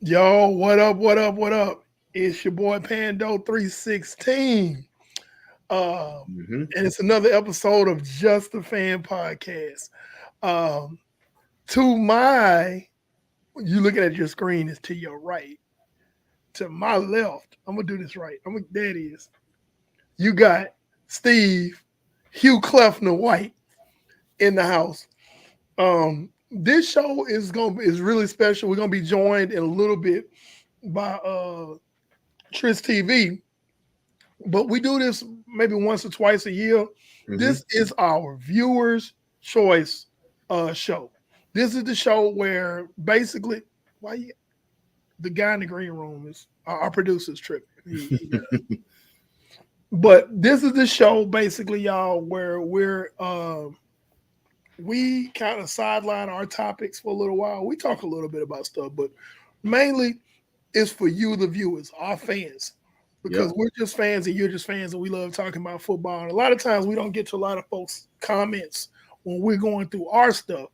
Yo, what up, what up, what up? It's your boy Pando316. Mhm. And it's another episode of Just a Fan Podcast. Um, to my, you looking at your screen is to your right. To my left, I'm gonna do this right. There it is. You got Steve, Hugh Clefner White in the house. This show is really special. We're gonna be joined in a little bit by Tris TV, but we do this maybe once or twice a year. Mhm. This is our viewers' choice show. This is the show where basically, why you, the guy in the green room is our producer's tripping. But this is the show basically, y'all, where we kind of sideline our topics for a little while. We talk a little bit about stuff, but mainly it's for you, the viewers, our fans, because Yep. we're just fans and you're just fans, and we love talking about football. And a lot of times we don't get to a lot of folks' comments when we're going through our stuff,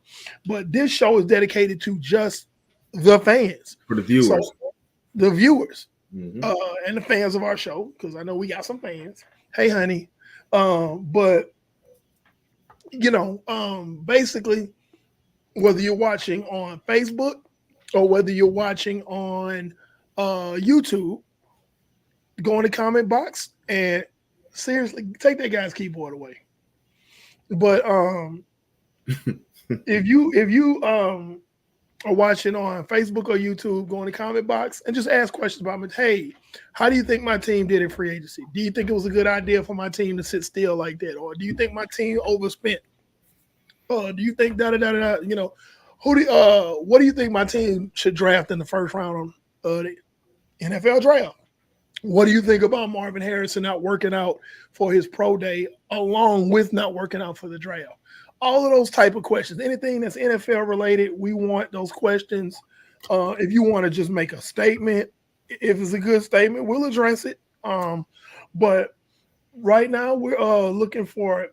but this show is dedicated to just the fans. For the So viewers. the viewers Mhm. uh, and the fans of our show, because I know we got some fans. Hey, honey. But basically, whether you're watching on Facebook or whether you're watching on YouTube, go in the comment box and seriously take that guy's keyboard away. But if you are watching on Facebook or YouTube, go in the comment box and just ask questions about me. Hey, how do you think my team did in free agency? Do you think it was a good idea for my team to sit still like that, or do you think my team overspent? Do you think da da da da? What do you think my team should draft in the first round of the NFL draft? What do you think about Marvin Harrison not working out for his pro day along with not working out for the draft? All of those type of questions. Anything that's NFL related, we want those questions. If you want to just make a statement, if it's a good statement, we'll address it. But right now, we're looking for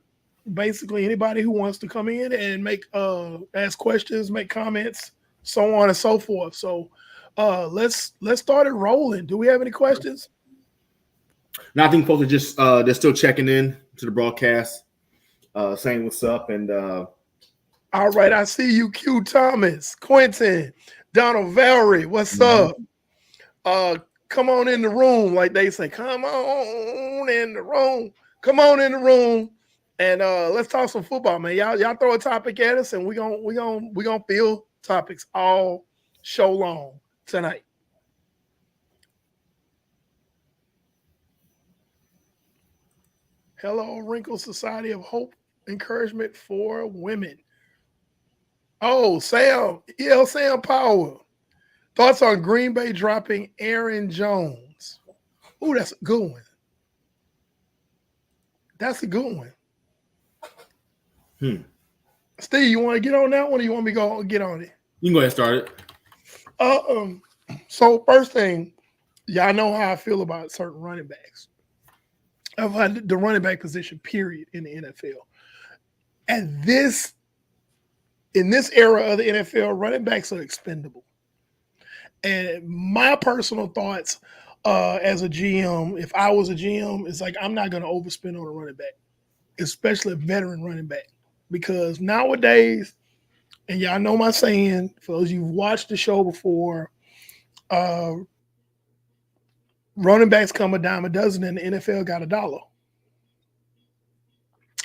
basically anybody who wants to come in and make ask questions, make comments, so on and so forth. So let's start it rolling. Do we have any questions? Now I think folks are just they're still checking in to the broadcast, saying what's up, and All right, I see you, Q Thomas, Quentin, Donald Valerie. What's Mhm. up? Uh, come on in the room, like they say. Come on in the room. Come on in the room, and let's talk some football, man. Y'all throw a topic at us, and we gonna fill topics all show long tonight. Hello, Wrinkle Society of Hope Encouragement for Women. Oh, Sam, Sam Powell. Thoughts on Green Bay dropping Aaron Jones? Oh, that's a good one. That's a good one. Hmm. Steve, you want to get on that one, or you want me to go get on it? You can go ahead and start it. Uh, um, so first thing, y'all know how I feel about certain running backs. I've had the running back position, period, in the NFL. And in this era of the NFL, running backs are expendable. And my personal thoughts as a GM, if I was a GM, it's like I'm not going to overspend on a running back, especially a veteran running back, because nowadays, and y'all know my saying, for those you've watched the show before, uh, running backs come a dime a dozen, and the NFL got $1.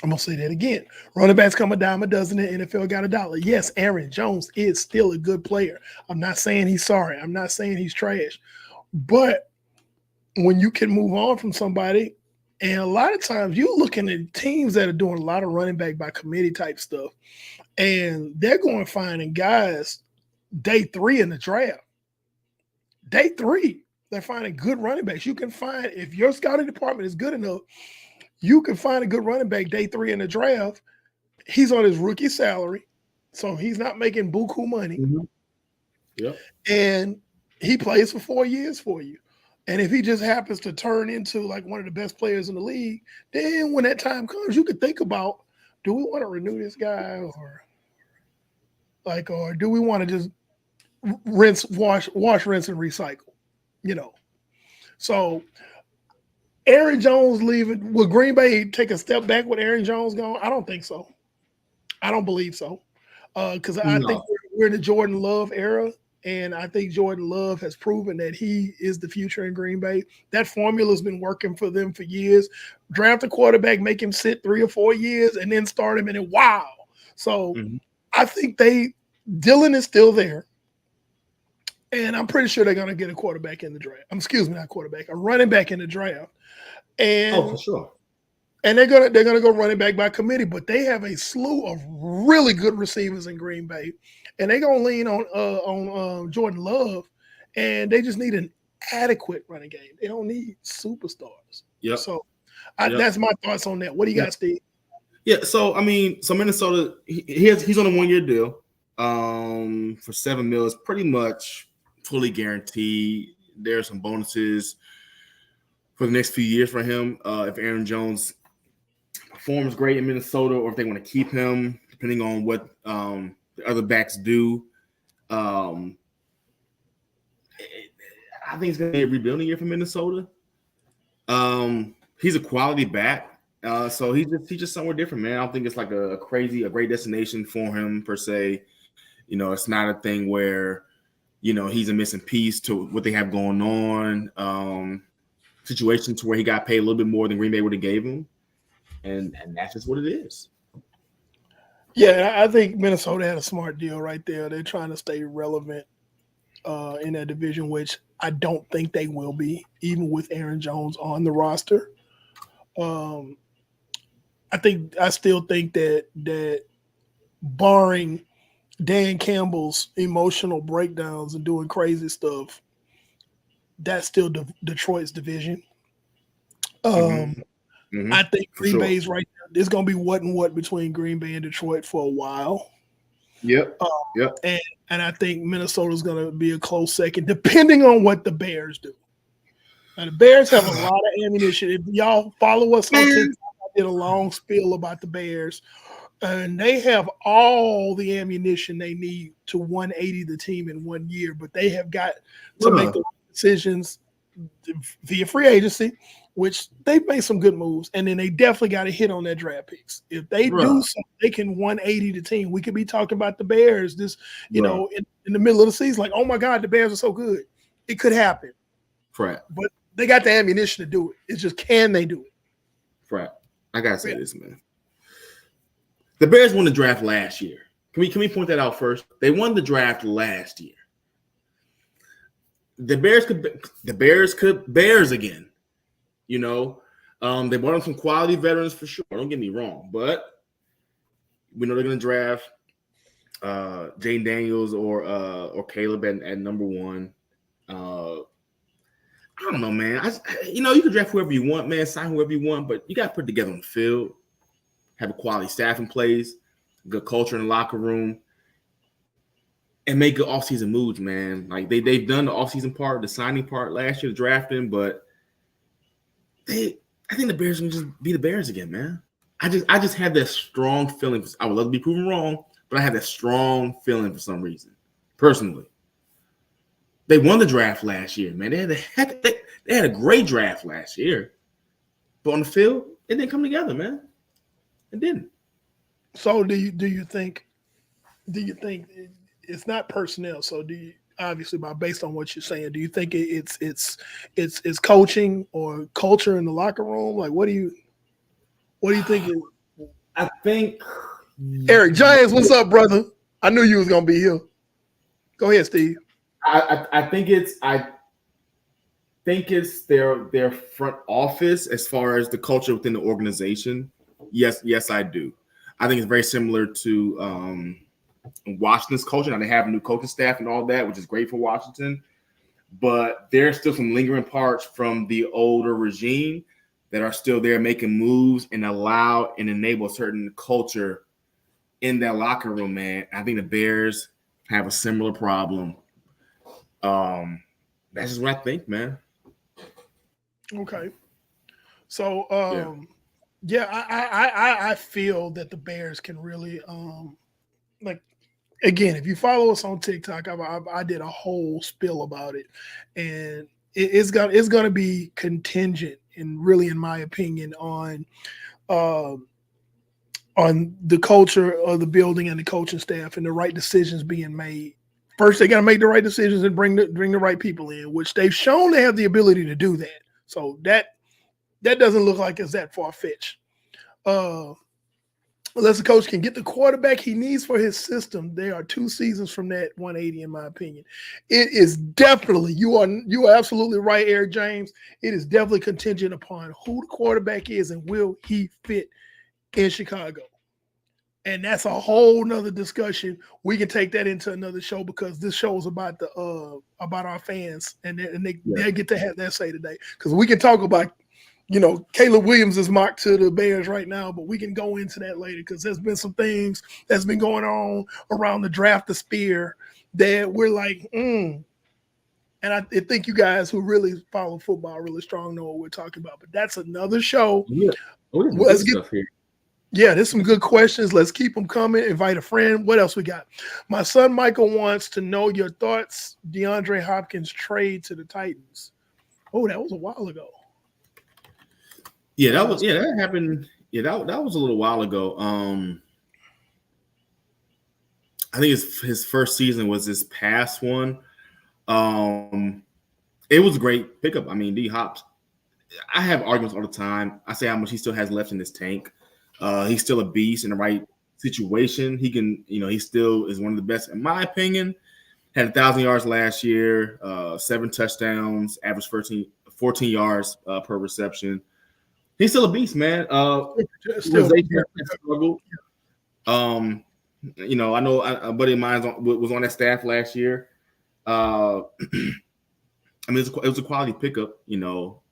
I'm gonna say that again. Running backs come a dime a dozen, and the NFL got $1. Yes, Aaron Jones is still a good player. I'm not saying he's sorry. I'm not saying he's trash. But when you can move on from somebody, and a lot of times you're looking at teams that are doing a lot of running back by committee type stuff, and they're going finding guys day 3 in the draft. Day 3, they're finding good running backs. You can find, if your scouting department is good enough, you can find a good running back day 3 in the draft. He's on his rookie salary, so he's not making buku money. Mm-hmm. Yep. And he plays for 4 years for you. And if he just happens to turn into like one of the best players in the league, then when that time comes, you could think about, do we want to renew this guy, or do we want to just wash, rinse, and recycle? So Aaron Jones leaving, will Green Bay take a step back with Aaron Jones gone? I don't think so. I don't believe so. Because I think we're in the Jordan Love era, and I think Jordan Love has proven that he is the future in Green Bay. That formula has been working for them for years. Draft a quarterback, make him sit 3 or 4 years, and then start him, and then wow. So I think Dylan is still there. And I'm pretty sure they're going to get a quarterback in the draft. Excuse me, not quarterback, a running back in the draft. And for sure. And they're gonna go running back by committee, but they have a slew of really good receivers in Green Bay, and they're gonna lean on Jordan Love, and they just need an adequate running game. They don't need superstars. Yeah. So that's my thoughts on that. What do you got, Steve? Yeah. So Minnesota, he's on a 1-year deal, for $7 million. It's pretty much fully guaranteed. There are some bonuses for the next few years for him. If Aaron Jones performs great in Minnesota, or if they want to keep him, depending on what the other backs do. I think it's going to be a rebuilding year for Minnesota. He's a quality back. So he's just somewhere different, man. I don't think it's like a great destination for him per se. It's not a thing where, he's a missing piece to what they have going on. Situation to where he got paid a little bit more than Green Bay would have gave him. And that's just what it is. Yeah, I think Minnesota had a smart deal right there. They're trying to stay relevant in that division, which I don't think they will be, even with Aaron Jones on the roster. I still think that barring Dan Campbell's emotional breakdowns and doing crazy stuff, that's still Detroit's division. I think Green Bay's right now. There's going to be what between Green Bay and Detroit for a while. Yep. And I think Minnesota's going to be a close second, depending on what the Bears do. Now, the Bears have a lot of ammunition. If y'all follow us on TikTok, I did a long spiel about the Bears. And they have all the ammunition they need to 180 the team in 1 year, but they have got to make the decisions via free agency, which they've made some good moves, and then they definitely got to hit on their draft picks. If they do so, they can 180 the team. We could be talking about the Bears in the middle of the season, like, oh my God, the Bears are so good. It could happen. Right. But they got the ammunition to do it. It's just, can they do it? Right. I gotta say this, man. The Bears won the draft last year. Can we point that out first? They won the draft last year. The Bears could Bears again. They brought in some quality veterans for sure. Don't get me wrong, but we know they're going to draft Jane Daniels or Caleb at number 1. I don't know, man. You can draft whoever you want, man. Sign whoever you want, but you got to put it together on the field. Have a quality staff in place, good culture in the locker room, and make good offseason moves, man. Like they've done the offseason part, the signing part last year, drafting, but I think the Bears can just be the Bears again, man. I just have that strong feeling. I would love to be proven wrong, but I have that strong feeling for some reason, personally. They won the draft last year, man. They had a great draft last year, but on the field, it didn't come together, man. It didn't. So do you think it's not personnel? So obviously, based on what you're saying, do you think it's coaching or culture in the locker room? Like, what do you think? I think Eric James, what's up, brother? I knew you was gonna be here. Go ahead, Steve. I think it's their front office as far as the culture within the organization. Yes, I do. I think it's very similar to Washington's culture. Now they have a new coaching staff and all that, which is great for Washington. But there's still some lingering parts from the older regime that are still there making moves and allow and enable a certain culture in that locker room, man. I think the Bears have a similar problem. That's just what I think, man. Okay. So I feel that the Bears can really like, again, if you follow us on TikTok, I did a whole spill about it, and it's gonna be contingent, and really, in my opinion, on the culture of the building and the coaching staff and the right decisions being made. First, they got to make the right decisions and bring the right people in, which they've shown they have the ability to do that. So that doesn't look like it's that far-fetched. Unless the coach can get the quarterback he needs for his system, they are 2 seasons from that 180, in my opinion. It is definitely, you are absolutely right, Eric James. It is definitely contingent upon who the quarterback is and will he fit in Chicago. And that's a whole nother discussion. We can take that into another show, because this show is about our fans, and they get to have their say today. Because we can talk about, Caleb Williams is mocked to the Bears right now, but we can go into that later, because there's been some things that's been going on around the draft of Spear that we're like, And I think you guys who really follow football really strong know what we're talking about. But that's another show. Yeah. Let's get stuff here. Yeah, there's some good questions. Let's keep them coming. Invite a friend. What else we got? My son Michael wants to know your thoughts. DeAndre Hopkins trade to the Titans. Oh, that was a while ago. Yeah, that happened. Yeah, that was a little while ago. I think his first season was this past one. It was a great pickup. I mean, D Hop. I have arguments all the time. I say how much he still has left in this tank. He's still a beast in the right situation. He can, he still is one of the best, in my opinion. Had 1,000 yards last year, 7 touchdowns, average 14 yards per reception. He's still a beast, man. Struggled. I know a buddy of mine was on that staff last year. I mean, it was a quality pickup,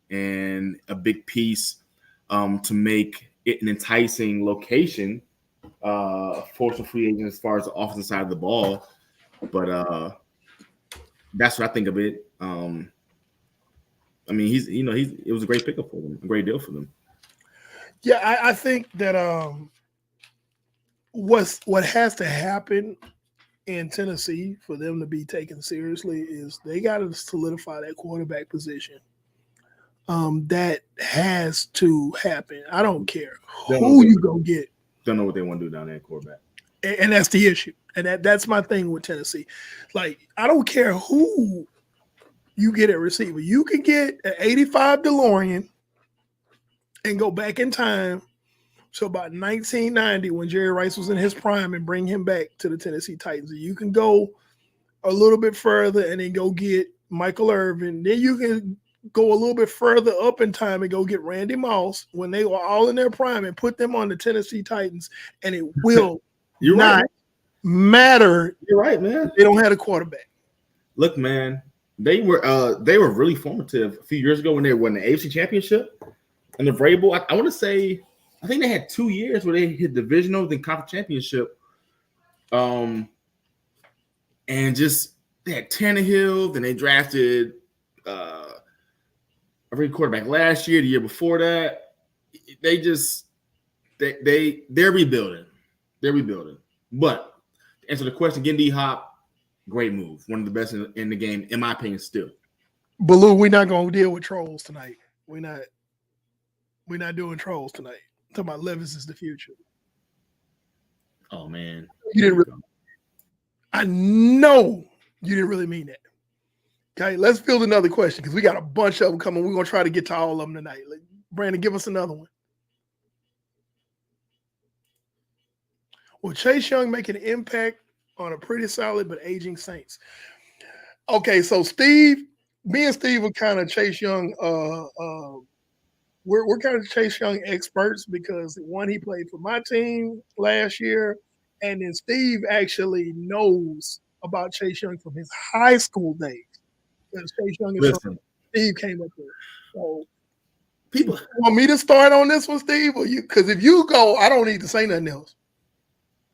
and a big piece to make it an enticing location for some free agents as far as the offensive side of the ball. But that's what I think of it. I mean, it was a great pickup for them, a great deal for them. Yeah, I think that what has to happen in Tennessee for them to be taken seriously is they got to solidify that quarterback position. That has to happen. I don't care who you go get. Don't know what they want to do down there at quarterback. And that's the issue. And that's my thing with Tennessee. Like, I don't care who you get at receiver. You can get an 85 DeLorean and go back in time to about 1990 when Jerry Rice was in his prime and bring him back to the Tennessee Titans. You can go a little bit further and then go get Michael Irvin. Then you can go a little bit further up in time and go get Randy Moss when they were all in their prime and put them on the Tennessee Titans, and it will not matter. You're right, man. They don't have a quarterback. Look, man, they were really formative a few years ago when they won the AFC Championship and the Vrabel. I want to say, I think they had 2 years where they hit divisional, then conference championship. And just they had Tannehill, then they drafted a rookie quarterback last year, the year before that. They're rebuilding. They're rebuilding. But to answer the question, again, D Hop, great move. One of the best in the game, in my opinion, still. Baloo, we're not gonna deal with trolls tonight. We're not doing trolls tonight. I'm talking about Levis is the future. Oh man. You didn't really, I know You didn't really mean that. Okay, let's field another question because we got a bunch of them coming. We're gonna try to get to all of them tonight. Brandon, give us another one. Will Chase Young make an impact on a pretty solid but aging Saints? Okay, so Steve, me and Steve were kind of Chase Young. We're kind of Chase Young experts because one, he played for my team last year, and then Steve actually knows about Chase Young from his high school days. Because Chase Young is from Steve came up with. So people want me to start on this one, Steve, or you? Because if you go, I don't need to say nothing else.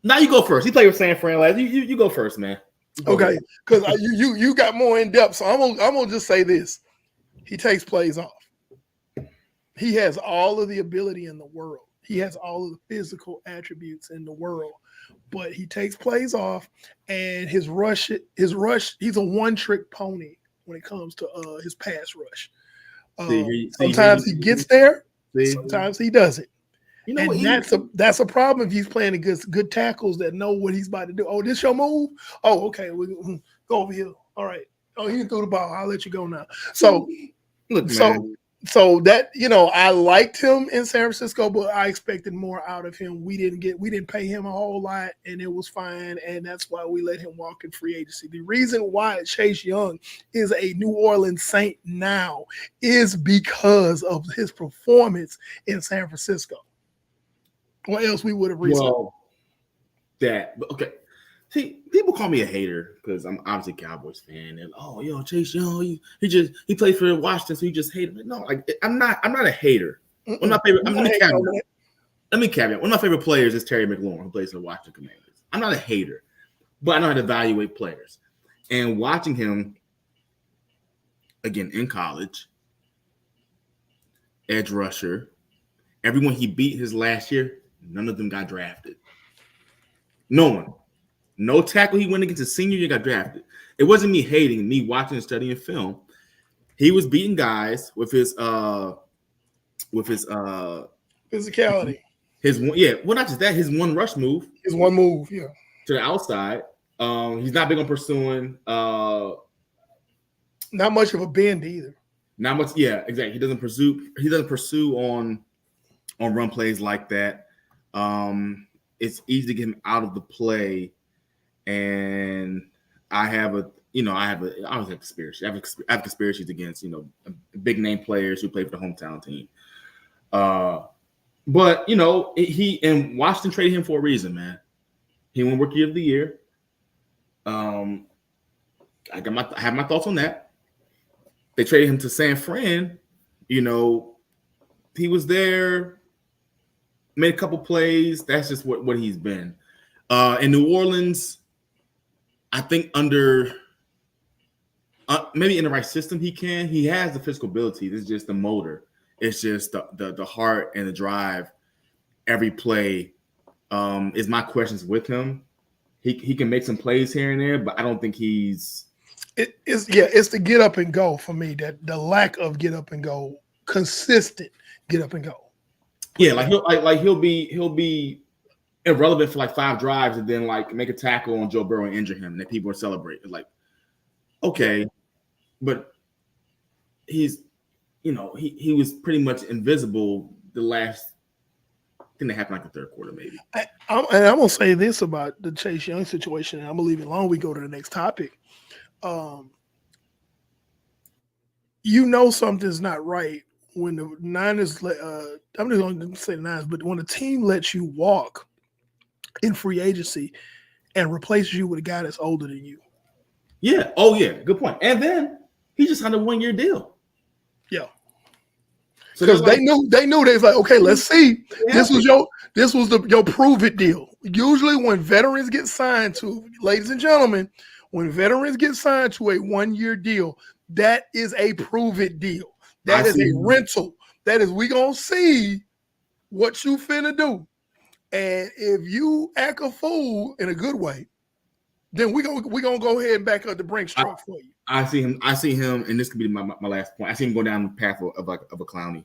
Now you go first. He played with San Fran last. You go first, man. Okay, because you got more in depth. So I'm gonna just say this: he takes plays off. He has all of the ability in the world. He has all of the physical attributes in the world, but he takes plays off, and his rush. He's a one-trick pony when it comes to his pass rush. Sometimes he gets there. Sometimes he doesn't. You know, and that's a problem if he's playing against good tackles that know what he's about to do. Oh, this your move? Oh, okay. We go over here. All right. Oh, he threw the ball. I'll let you go now. So, look, man. So that, I liked him in San Francisco, but I expected more out of him. We didn't pay him a whole lot, and it was fine. And that's why we let him walk in free agency. The reason why Chase Young is a New Orleans Saint now is because of his performance in San Francisco. What else we would have researched? Well, okay. See, people call me a hater because I'm obviously a Cowboys fan, and Chase Young, he played for Washington, so you just hate him. No, I'm not a hater. One of my favorite. Let me caveat. One of my favorite players is Terry McLaurin, who plays for the Washington Commanders. I'm not a hater, but I know how to evaluate players. And watching him again in college, edge rusher, everyone he beat his last year, none of them got drafted. No one. No tackle he went against his senior year got drafted. It wasn't me hating, me watching and studying film. He was beating guys with his physicality. Not just that, his one rush move. His one move, yeah. To the outside. He's not big on pursuing. Not much of a bend either. Not much, yeah, exactly. He doesn't pursue on run plays like that. It's easy to get him out of the play. And I always have conspiracy. I have conspiracies against, big name players who play for the hometown team. But he and Washington traded him for a reason, man. He won Rookie of the Year. I have my thoughts on that. They traded him to San Fran. He was there, made a couple plays. That's just what he's been. In New Orleans, I think under maybe in the right system he has the physical ability. This is just the motor. It's just the heart and the drive. Every play is my questions with him. He can make some plays here and there, but I don't think he's. It's the get up and go for me. That the lack of get up and go, consistent get up and go. Yeah, he'll be irrelevant for 5 drives and then make a tackle on Joe Burrow and injure him, and then people are celebrating. Okay, but he's, he was pretty much invisible the last thing that happened the third quarter, maybe. I'm gonna say this about the Chase Young situation, and I'm gonna leave it alone. We go to the next topic. Something's not right when the Niners. I'm just going to say the Niners, but when a team lets you walk in free agency and replaces you with a guy that's older than you. Yeah. Oh, yeah. Good point. And then he just signed a 1-year deal. Yeah. Because they knew they was like, okay, let's see. Yeah. This was your prove it deal. Usually when veterans get signed to, ladies and gentlemen, when veterans get signed to a 1-year deal, that is a prove it deal. That is a rental. That is, we gonna see what you finna do. And if you act a fool in a good way, then we're gonna go ahead and back up the Brinks truck for you. I see him, and this could be my last point. I see him go down the path of a Clowney.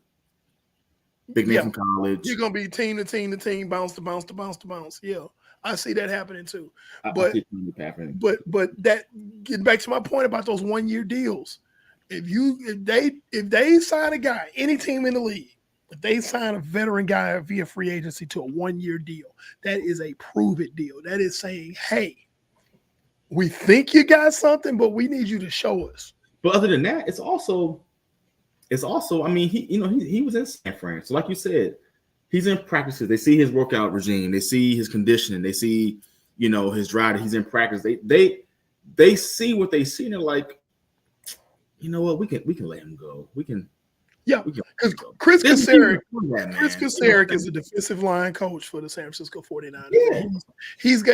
Big name from college. You're gonna be team to team to team, bounce to bounce to bounce to bounce. Yeah. I see that happening too. I But see it happening. but that getting back to my point about those 1 year deals. If they sign a guy, any team in the league, if they sign a veteran guy via free agency to a 1 year deal, that is a prove it deal. That is saying, hey, we think you got something, but we need you to show us. But other than that, it's also. I mean, he was in San Fran. So like you said, he's in practices. They see his workout regime. They see his conditioning. They see, his drive. He's in practice. They see what they see, and they're like, you know what? We can let him go. Because Chris Kocurek is a defensive line coach for the San Francisco 49ers. Yeah.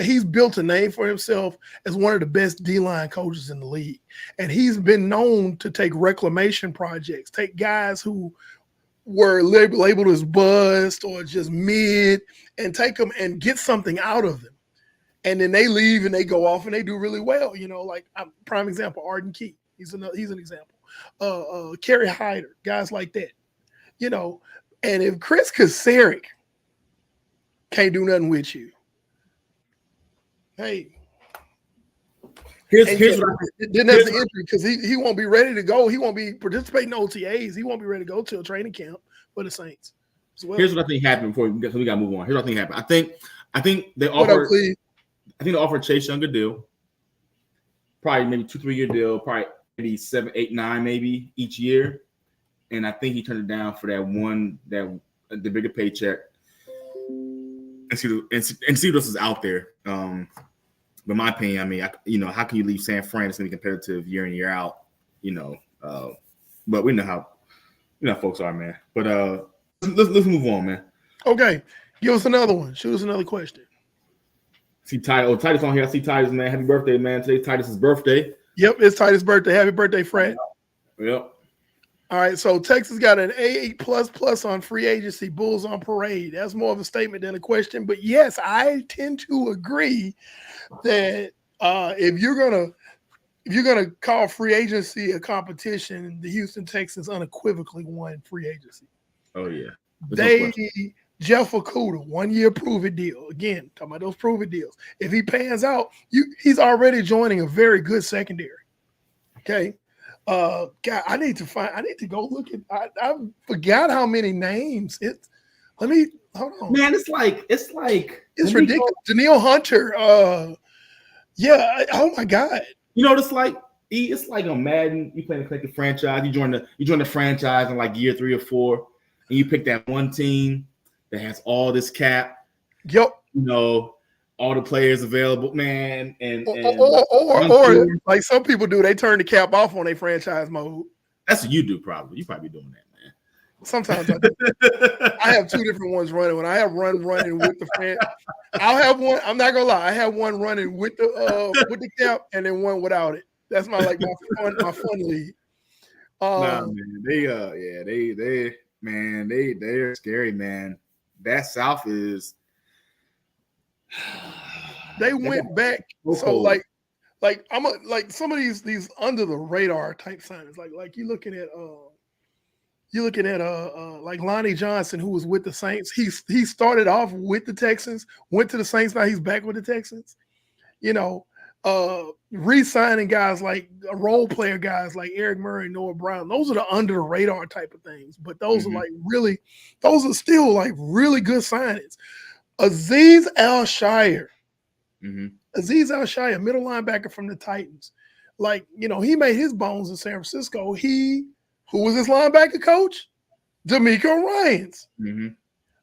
He's built a name for himself as one of the best D-line coaches in the league. And he's been known to take reclamation projects, take guys who were labeled as bust or just mid, and take them and get something out of them. And then they leave and they go off and they do really well. Like prime example, Arden Key. He's an example. Kerry Hyder, guys like that. And if Chris Kocurek can't do nothing with you, hey, here's what then that's the injury, because he won't be ready to go. He won't be participating in OTAs. He won't be ready to go to a training camp for the Saints as well. Here's what I think happened before we got to move on. Here's what I think happened. I think they offered Chase Young a deal, probably maybe 2-3 year deal, probably maybe 7, 8, 9 maybe each year, and I think he turned it down for the bigger paycheck and see what else is out there. But my opinion, I mean, how can you leave San Fran? It's gonna be competitive year in, year out, but we know how folks are, man. But let's move on, man. Okay, give us another one. Shoot us another question. See Titus on here. I see Titus, man. Happy birthday, man. Today's Titus's birthday. Yep, it's Titus' birthday. Happy birthday, Fred. Yep. All right, so Texas got an A+ on free agency. Bulls on parade. That's more of a statement than a question. But yes, I tend to agree that if you're gonna call free agency a competition, the Houston Texans unequivocally won free agency. Oh yeah, Jeff Okudah, 1 year prove it deal. Again, talking about those prove it deals. If he pans out, he's already joining a very good secondary. Okay. God, I need to go look at. I forgot how many names. Let me hold on. Man, it's ridiculous. Danielle Hunter. Yeah. Oh my God. It's like on Madden. You play the franchise. You join the franchise in like year 3 or 4, and you pick that one team that has all this cap. Yep. All the players available, man, or like some people do, they turn the cap off on their franchise mode. That's what you do, probably. You probably doing that, man. Sometimes I do. I have 2 different ones running. When I have running with the fan, I'll have one. I'm not gonna lie. I have one running with the cap, and then one without it. That's my fun league. Nah, man, they're scary, man. That South is. They went back, so like I'm like some of these under the radar type signings, like you're looking at like Lonnie Johnson, who was with the Saints. He started off with the Texans, went to the Saints, now he's back with the Texans. Re-signing guys like role player guys like Eric Murray, Noah Brown. Those are the under the radar type of things, but those are still like really good signings. Azeez Al-Shaair. Azeez Al-Shaair, middle linebacker from the Titans. He made his bones in San Francisco. Who was his linebacker coach? D'Amico Ryans. And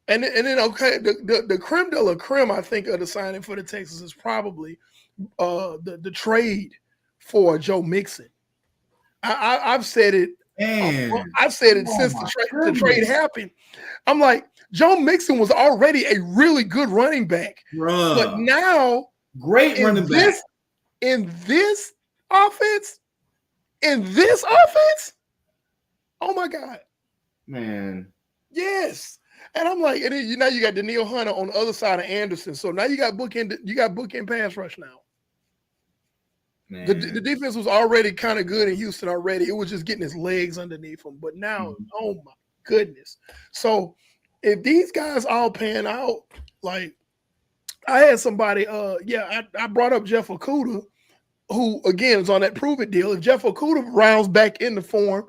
then okay, the creme de la creme, I think, of the signing for the Texans is probably the trade for Joe Mixon. I've said it. I've said it since the trade happened. I'm like, Joe Mixon was already a really good running back, but now great running back in this offense, oh my God, man, yes. And I'm like, and then, now you got Danielle Hunter on the other side of Anderson, so now you got bookend pass rush now. Man. The defense was already kind of good in Houston already. It was just getting his legs underneath him, but now, oh my goodness. So if these guys all pan out, like I had somebody, I brought up Jeff Okudah, who again is on that prove it deal. If Jeff Okudah rounds back in the form,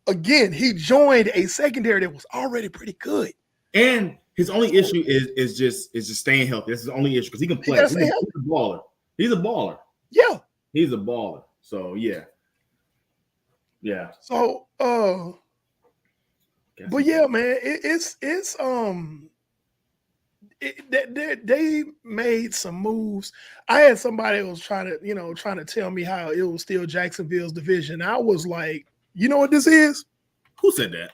again, he joined a secondary that was already pretty good. And his only issue is just staying healthy. That's his only issue because he can play. He's a baller. He's a baller. Yeah. He's a baller. So yeah. Yeah. So but yeah, man, they made some moves. I had somebody that was trying to tell me how it was still Jacksonville's division. I was like, you know what this is? Who said that?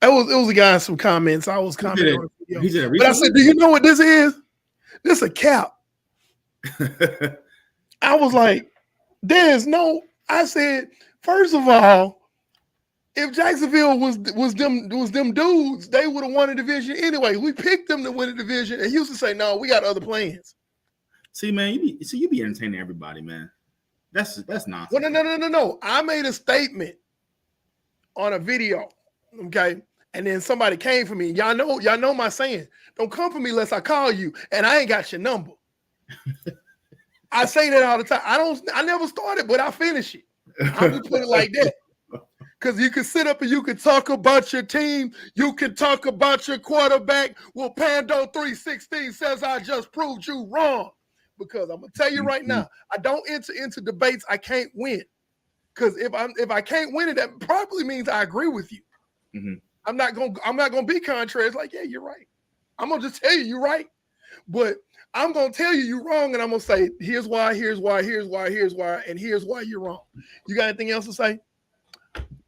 It was a guy in some comments. I was commenting on the video. But I said, do you know what this is? This is a cap. I was like, I said, first of all, if Jacksonville was them dudes, they would have won the division anyway. We picked them to win the division, and Houston say, no, we got other plans. See, man, you be entertaining everybody, man. That's nonsense. Well, no. I made a statement on a video, okay? And then somebody came for me. Y'all know my saying. Don't come for me unless I call you, and I ain't got your number. I say that all the time. I never started, but I finish it. I'm just put it like that. Because you can sit up and you can talk about your team. You can talk about your quarterback. Well, Pando 316 says I just proved you wrong. Because I'm going to tell you right now, I don't enter into debates I can't win. Because if I can't win it, that probably means I agree with you. Mm-hmm. I'm not gonna be contrary. It's like, yeah, you're right. I'm gonna just tell you you're right. But I'm gonna tell you you're wrong, and I'm gonna say, here's why, and here's why you're wrong. You got anything else to say?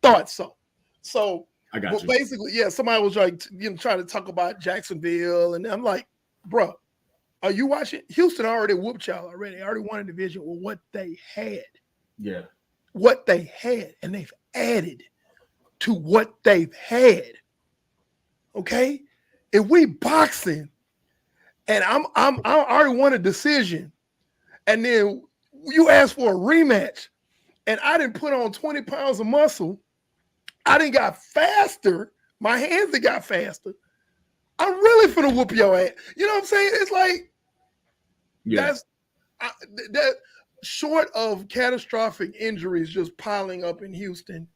Thought so. So I got you. Basically, yeah, somebody was like, trying to talk about Jacksonville, and I'm like, bro, are you watching? Houston already whooped y'all already. They already won a division with what they had. Yeah. What they had, and they've added to what they've had. Okay? If we boxing and I already won a decision, and then you ask for a rematch, and I didn't put on 20 pounds of muscle, I didn't got faster, my hands that got faster, I'm really finna whoop your ass. You know what I'm saying? It's like, that short of catastrophic injuries just piling up in Houston,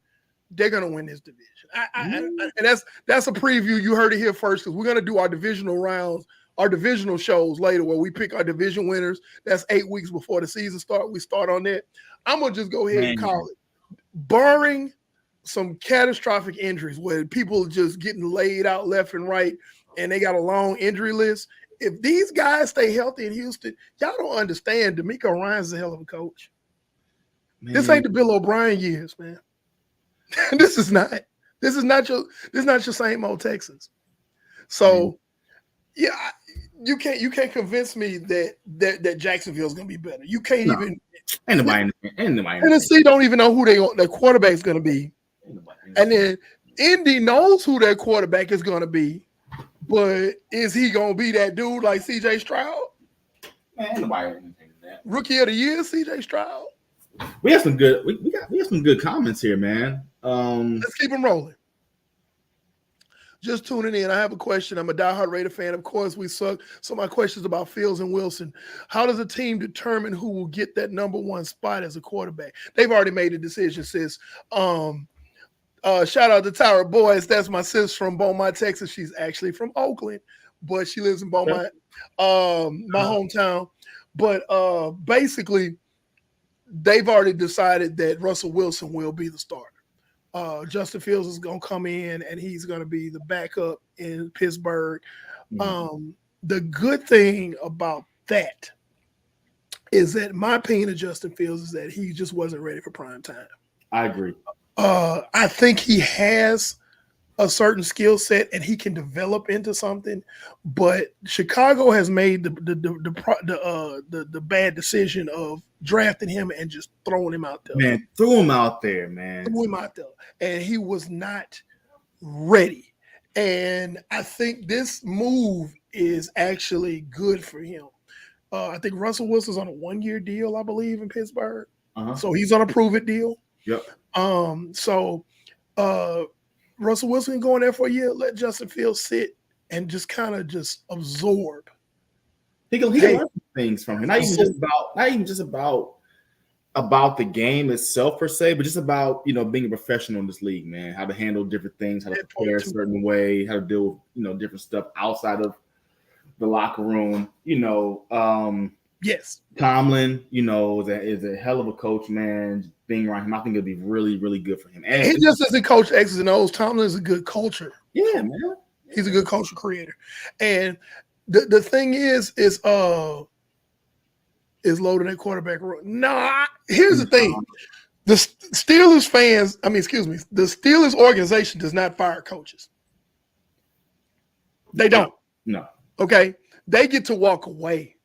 they're gonna win this division. And that's a preview. You heard it here first, because we're gonna do our divisional rounds, our divisional shows later, where we pick our division winners. That's 8 weeks before the season start. We start on that. I'm gonna just go ahead and call it, barring some catastrophic injuries where people just getting laid out left and right, and they got a long injury list. If these guys stay healthy in Houston, y'all don't understand. DeMeco Ryans is a hell of a coach. Man. This ain't the Bill O'Brien years, man. This is not your same old Texans. So, yeah, you can't convince me that Jacksonville's gonna be better. You can't even. Tennessee don't even know who their quarterback's gonna be, and then Indy knows who their quarterback is gonna be, but is he gonna be that dude like C.J. Stroud? Man, nobody thinking that. Rookie of the year, C.J. Stroud. We have some good. We have some good comments here, man. Let's keep them rolling. Just tuning in. I have a question. I'm a diehard Raider fan. Of course, we suck. So my question is about Fields and Wilson. How does a team determine who will get that number one spot as a quarterback? They've already made a decision, sis. Shout out to Tyra Boys. That's my sis from Beaumont, Texas. She's actually from Oakland, but she lives in Beaumont, my hometown. But basically, they've already decided that Russell Wilson will be the starter. Justin Fields is going to come in, and he's going to be the backup in Pittsburgh. Mm-hmm. The good thing about that is that my opinion of Justin Fields is that he just wasn't ready for prime time. I agree. I think he has a certain skill set and he can develop into something, but Chicago has made the bad decision of drafting him and just throwing him out there. Man, threw him out there, and he was not ready. And I think this move is actually good for him. I think Russell Wilson's on a 1-year deal, I believe, in Pittsburgh. So he's on a prove-it deal. Yep. Russell Wilson going there for a year, let Justin Fields sit and just kind of just absorb He can learn things from him. Not even just about the game itself per se, but just about being a professional in this league, man. How to handle different things, how to prepare a certain way, how to deal with different stuff outside of the locker room. Yes, Tomlin, is a hell of a coach, man. Being around him, I think it'll be really, really good for him. And he just doesn't coach X's and O's. Tomlin is a good culture. Yeah, man. He's a good culture creator. And the thing is loading that quarterback room. Nah, here's the thing. The Steelers the Steelers organization does not fire coaches. They don't. No. Okay? They get to walk away.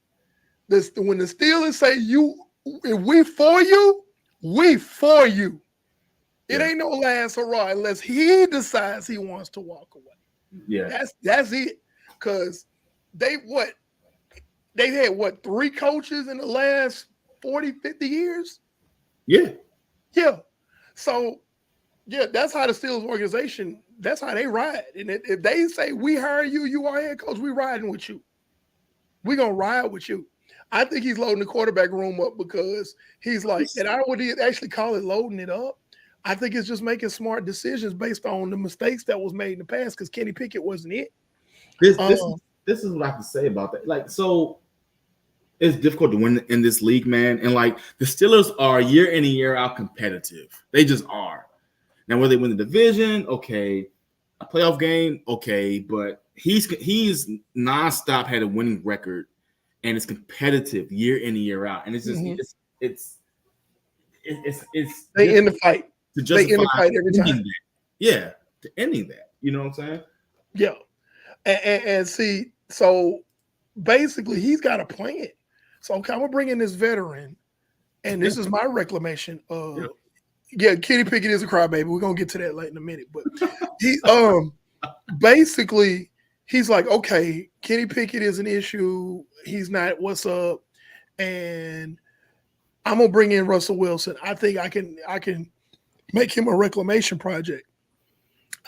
When the Steelers say if we for you, we for you. It ain't no last hurrah unless he decides he wants to walk away. Yeah. That's it. Because they've had 3 coaches in the last 40, 50 years? Yeah. Yeah. So, that's how the Steelers organization, that's how they ride. And if they say, we hire you, you are head coach, we riding with you. We're going to ride with you. I think he's loading the quarterback room up because he's like, and I would actually call it loading it up. I think it's just making smart decisions based on the mistakes that was made in the past because Kenny Pickett wasn't it. This is what I have to say about that. Like, so it's difficult to win in this league, man. And like the Steelers are year in and year out competitive. They just are. Now, whether they win the division, okay, a playoff game, okay, but he's nonstop had a winning record, and it's competitive year in and year out. And it's just it's they end the fight. They end the fight every time. Yeah, to ending that. You know what I'm saying? Yeah. And see, so basically he's got a plan. So I'm gonna bring in this veteran, and this is my reclamation. Kenny Pickett is a crybaby. We're gonna get to that later in a minute. But he basically he's like, okay, Kenny Pickett is an issue. He's not what's up. And I'm gonna bring in Russell Wilson. I think I can make him a reclamation project.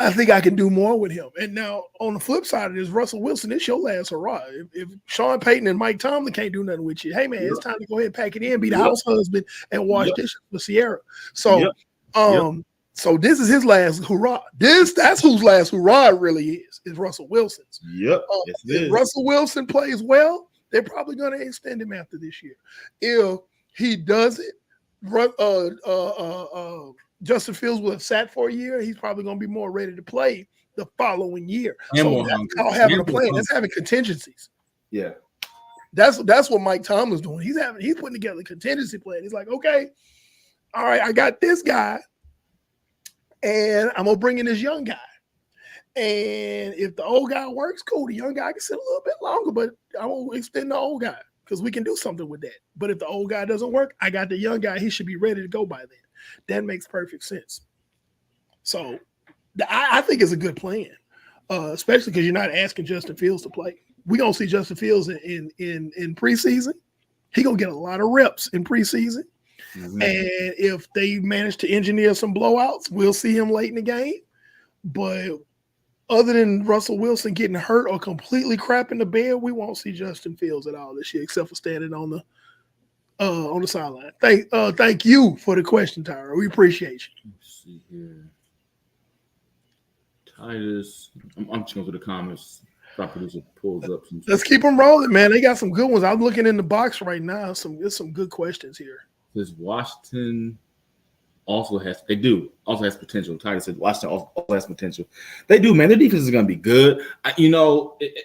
I think I can do more with him. And now on the flip side of this, Russell Wilson, it's your last hurrah. If Sean Payton and Mike Tomlin can't do nothing with you, hey man, it's time to go ahead and pack it in, be the house husband, and wash dishes for Sierra. So so this is his last hurrah. That's whose last hurrah it really is Russell Wilson's. Yep. If Russell Wilson plays well, they're probably going to extend him after this year. If he doesn't, Justin Fields will have sat for a year. He's probably going to be more ready to play the following year. So that's called having a plan. That's having contingencies. Yeah. That's what Mike Tomlin's doing. He's putting together a contingency plan. He's like, okay, all right, I got this guy, and I'm going to bring in this young guy. And if the old guy works, cool. The young guy can sit a little bit longer, but I'm going to extend the old guy because we can do something with that. But if the old guy doesn't work, I got the young guy. He should be ready to go by then. That makes perfect sense. So I think it's a good plan, especially because you're not asking Justin Fields to play. We're going to see Justin Fields in preseason. He's going to get a lot of reps in preseason. Mm-hmm. And if they manage to engineer some blowouts, we'll see him late in the game. But other than Russell Wilson getting hurt or completely crap in the bed, we won't see Justin Fields at all this year, except for standing on the sideline. Thank you for the question, Tyra. We appreciate you. Let's see here. Titus. I'm just going to the comments. Our producer pulls up some. Let's keep them rolling, man. They got some good ones. I'm looking in the box right now. There's some good questions here. This Washington also has potential. Titus said Washington also has potential. They do, man. Their defense is going to be good.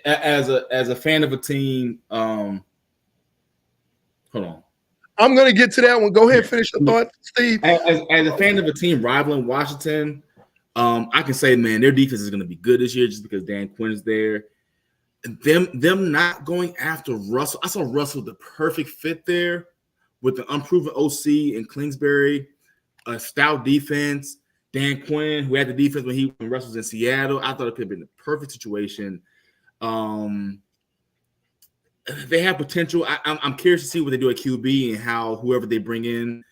As a fan of a team, hold on. I'm going to get to that one. Go ahead and finish your thought, Steve. As a fan of a team rivaling Washington, I can say, man, their defense is going to be good this year just because Dan Quinn is there. Them not going after Russell. I saw Russell the perfect fit there with the unproven OC and Kingsbury, a stout defense. Dan Quinn, who had the defense when Russell was in Seattle. I thought it could have been the perfect situation. They have potential. I'm curious to see what they do at QB and how whoever they bring in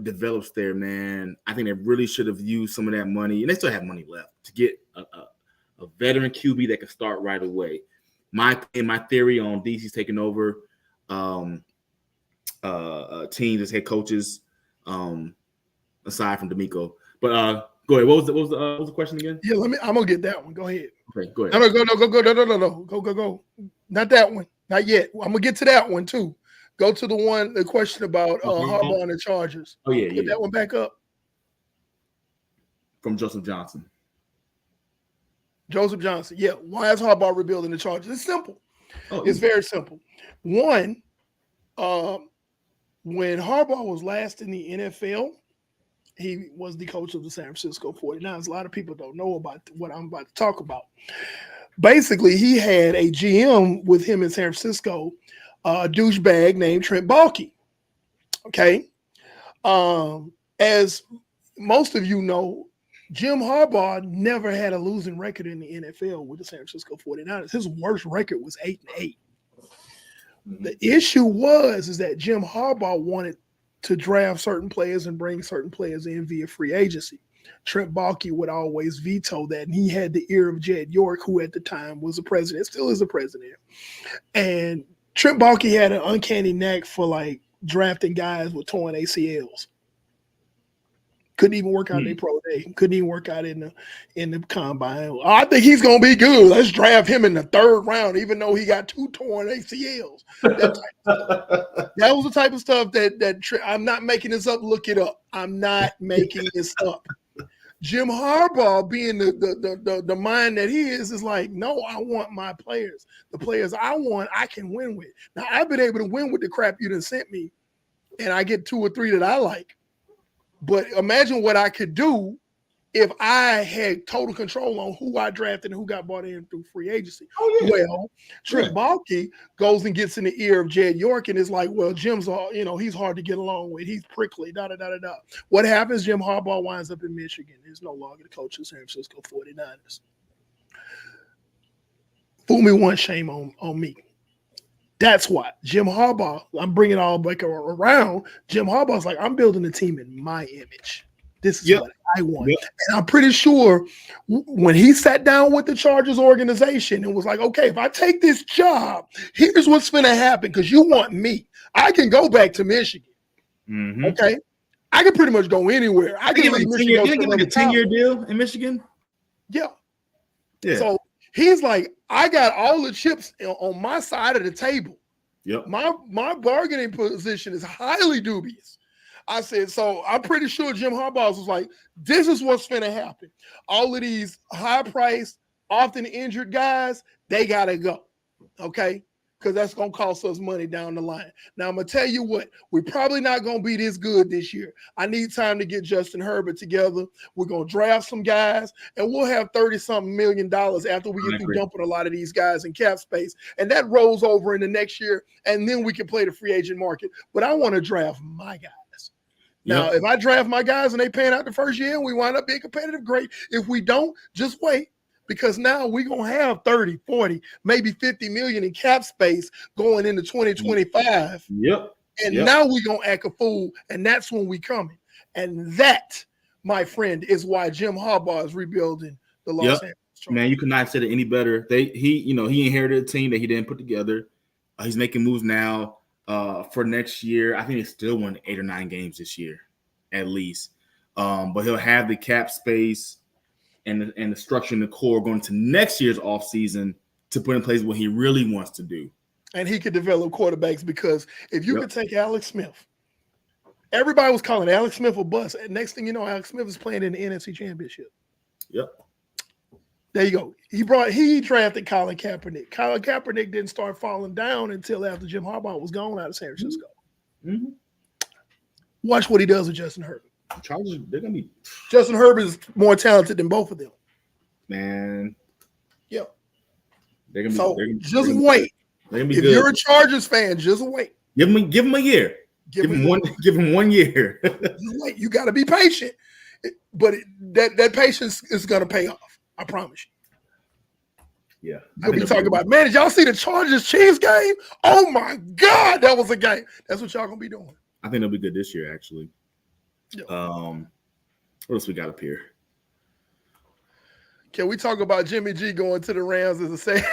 develops there, man. I think they really should have used some of that money, and they still have money left to get a veteran QB that can start right away. my theory on DC's taking over teams as head coaches, aside from D'Amico. But go ahead. What was the question again? Yeah, I'm gonna get that one. Go ahead. Okay, go ahead. Go. Not that one. Not yet. I'm gonna get to that one too. Go to the question about Harbaugh and the Chargers. Oh yeah, Put that one back up. From Joseph Johnson. Yeah. Why is Harbaugh rebuilding the Chargers? It's simple. It's very simple. One, when Harbaugh was last in the NFL, he was the coach of the San Francisco 49ers. A lot of people don't know about what I'm about to talk about. Basically, he had a GM with him in San Francisco, a douchebag named Trent Baalke. Okay. As most of you know, Jim Harbaugh never had a losing record in the NFL with the San Francisco 49ers. His worst record was 8-8. The issue is that Jim Harbaugh wanted to draft certain players and bring certain players in via free agency. Trent Baalke would always veto that, and he had the ear of Jed York, who at the time was the president, still is the president. And Trent Baalke had an uncanny knack for like drafting guys with torn ACLs. Couldn't even work out their pro day. Couldn't even work out in the combine. I think he's gonna be good. Let's draft him in the third round, even though he got 2 torn ACLs. That was the type of stuff that I'm not making this up. Look it up. I'm not making this up. Jim Harbaugh, being the mind that he is like, no, I want my players. The players I want, I can win with. Now I've been able to win with the crap you done sent me, and I get 2 or 3 that I like. But imagine what I could do if I had total control on who I drafted and who got bought in through free agency. Oh, yeah. Well, Trent Baalke goes and gets in the ear of Jed York and is like, well, Jim's, he's hard to get along with. He's prickly, da-da-da-da-da. What happens? Jim Harbaugh winds up in Michigan. He's no longer the coach of the San Francisco 49ers. Fool me once, shame on me. That's why Jim Harbaugh, I'm bringing it all back around. Jim Harbaugh's like, I'm building a team in my image. This is what I want. Yep. And I'm pretty sure when he sat down with the Chargers organization and was like, okay, if I take this job, here's what's going to happen because you want me. I can go back to Michigan. Mm-hmm. Okay? I can pretty much go anywhere. I can leave Michigan. Didn't give like a 10-year deal in Michigan? Yeah. So he's like, I got all the chips on my side of the table. Yep. My bargaining position is highly dubious. I said, so I'm pretty sure Jim Harbaugh was like, this is what's going to happen. All of these high-priced, often injured guys, they got to go, okay? Because that's going to cost us money down the line. Now, I'm going to tell you what, we're probably not going to be this good this year. I need time to get Justin Herbert together. We're going to draft some guys, and we'll have $30-something million after we get through dumping a lot of these guys in cap space. And that rolls over in the next year, and then we can play the free agent market. But I want to draft my guys. Now, if I draft my guys and they pan out the first year and we wind up being competitive, great. If we don't, just wait. Because now we're going to have 30, 40, maybe 50 million in cap space going into 2025. Yep. And now we're going to act a fool, and that's when we coming. And that, my friend, is why Jim Harbaugh is rebuilding the Los Angeles Chargers. Man, you could not have said it any better. He inherited a team that he didn't put together. He's making moves now for next year. I think he still won 8 or 9 games this year, at least. But he'll have the cap space and the structure and the core going to next year's offseason to put in place what he really wants to do. And he could develop quarterbacks because if you could take Alex Smith, everybody was calling Alex Smith a bust. And next thing you know, Alex Smith is playing in the NFC Championship. Yep. There you go. He drafted Colin Kaepernick. Colin Kaepernick didn't start falling down until after Jim Harbaugh was gone out of San Francisco. Mm-hmm. Watch what he does with Justin Herbert. Chargers, they're gonna be. Justin Herbert is more talented than both of them. Man. Yep. They're gonna be. So just wait. They're gonna be if good. You're a Chargers fan, just wait. Give him a year. Give him 1 year. Just wait. You got to be patient, but that patience is gonna pay off. I promise you. Yeah. You'll be talking about, man, did y'all see the Chargers-Chiefs game? Oh, my God, that was a game. That's what y'all going to be doing. I think they'll be good this year, actually. Yeah. What else we got up here? Can we talk about Jimmy G going to the Rams as a say?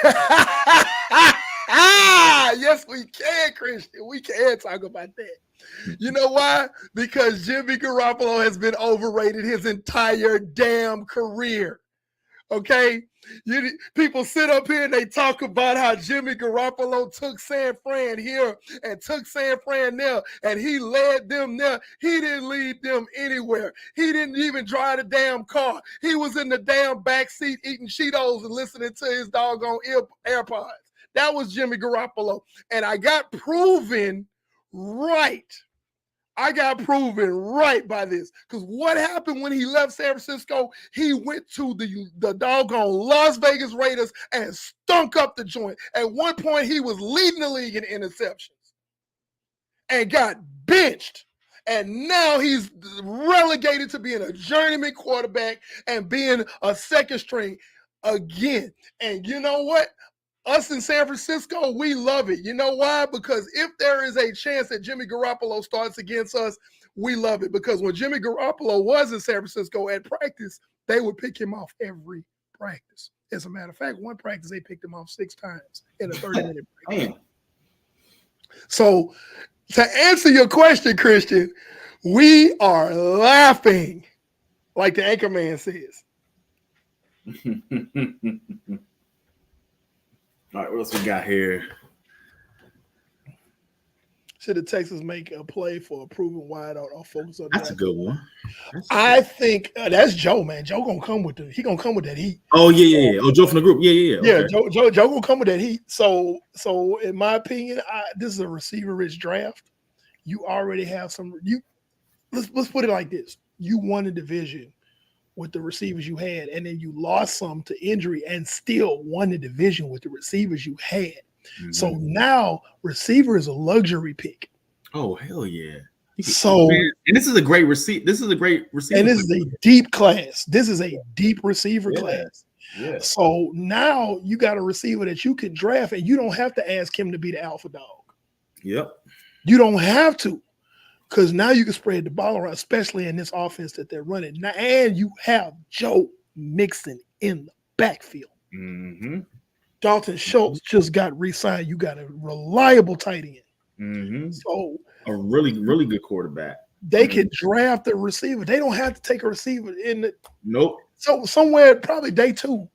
Yes, we can, Christian. We can talk about that. You know why? Because Jimmy Garoppolo has been overrated his entire damn career. Okay? People sit up here and they talk about how Jimmy Garoppolo took San Fran here and took San Fran there, and he led them there. He didn't lead them anywhere. He didn't even drive the damn car. He was in the damn backseat eating Cheetos and listening to his doggone AirPods. That was Jimmy Garoppolo. And I got proven right. I got proven right by this. Because what happened when he left San Francisco? He went to the doggone Las Vegas Raiders and stunk up the joint. At one point, he was leading the league in interceptions and got benched. And now he's relegated to being a journeyman quarterback and being a second string again. And you know what? Us in San Francisco, we love it. You know why? Because if there is a chance that Jimmy Garoppolo starts against us, we love it. Because when Jimmy Garoppolo was in San Francisco at practice, they would pick him off every practice. As a matter of fact, one practice, they picked him off 6 times in a 30-minute break. So to answer your question, Christian, we are laughing, like the Anchorman says. All right, what else we got here? Should the Texans make a play for a proven wide out or focus on That's a good one. I think that's Joe, man. Joe gonna come with that heat. Oh yeah. Oh, Joe from the group. Yeah. Okay. Yeah, Joe gonna come with that heat. So in my opinion, this is a receiver-rich draft. You already have some. Let's put it like this: you won a division with the receivers you had, and then you lost some to injury and still won the division with the receivers you had. Mm-hmm. So now receiver is a luxury pick. Oh, hell yeah. So and this is a great receiver. This is a great receiver. And this is a deep class. This is a deep receiver class. Yeah. So now you got a receiver that you can draft, and you don't have to ask him to be the alpha dog. Yep. You don't have to. Because now you can spread the ball around, especially in this offense that they're running. Now, and you have Joe Mixon in the backfield. Mm-hmm. Dalton Schultz just got re-signed. You got a reliable tight end. Mm-hmm. So a really, really good quarterback. They can draft a receiver. They don't have to take a receiver in the Nope. So somewhere probably day 2.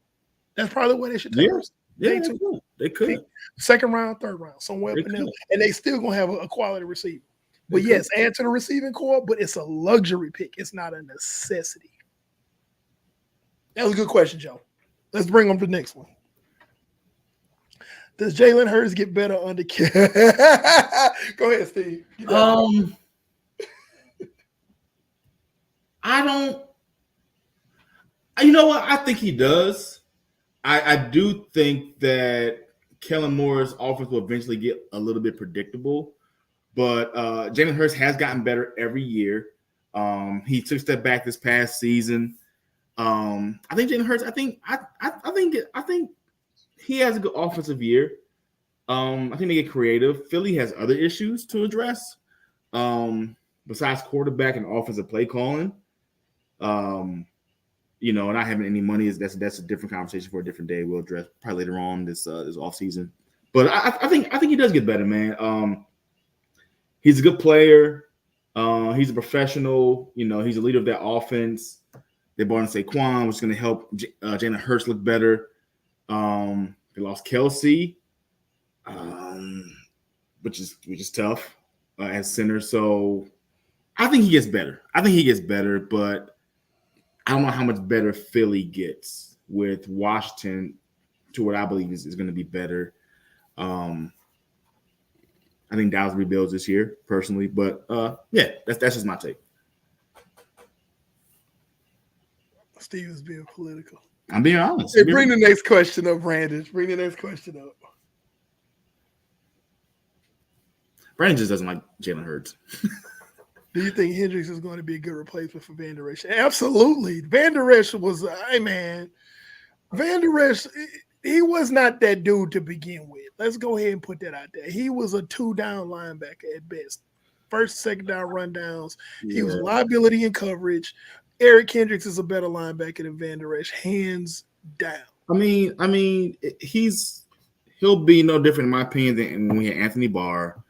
That's probably where they should take us. Day 2. They could. Second round, third round, somewhere up in there. And they still gonna have a quality receiver. But yes, add to the receiving core, but it's a luxury pick. It's not a necessity. That was a good question, Joe. Let's bring on to the next one. Does Jalen Hurts get better under Go ahead, Steve. I don't. You know what? I think he does. I do think that Kellen Moore's offense will eventually get a little bit predictable. But Jalen Hurts has gotten better every year. He took a step back this past season. I think Jalen Hurts. I think he has a good offensive year. I think they get creative. Philly has other issues to address besides quarterback and offensive play calling. Not having any money that's a different conversation for a different day. We'll address probably later on this offseason. But I think he does get better, man. He's a good player. He's a professional. He's a leader of that offense. They brought in Saquon, which is going to help Jalen Hurts look better. They lost Kelsey, which is tough as center. So I think he gets better. But I don't know how much better Philly gets with Washington to what I believe is going to be better. I think Dallas rebuilds this year, personally. But, that's just my take. Steve is being political. I'm being honest. Hey, bring the next question up, Brandon. Bring the next question up. Brandon just doesn't like Jalen Hurts. Do you think Hendricks is going to be a good replacement for Van Der Esch? Absolutely. Van Der Esch was, Van Der Esch, he was not that dude to begin with. Let's go ahead and put that out there. He was a 2-down linebacker at best. First, second down rundowns. Yeah. He was liability in coverage. Eric Kendricks is a better linebacker than Van Der Esch, hands down. I mean, he's he'll be no different in my opinion than when we had Anthony Barr.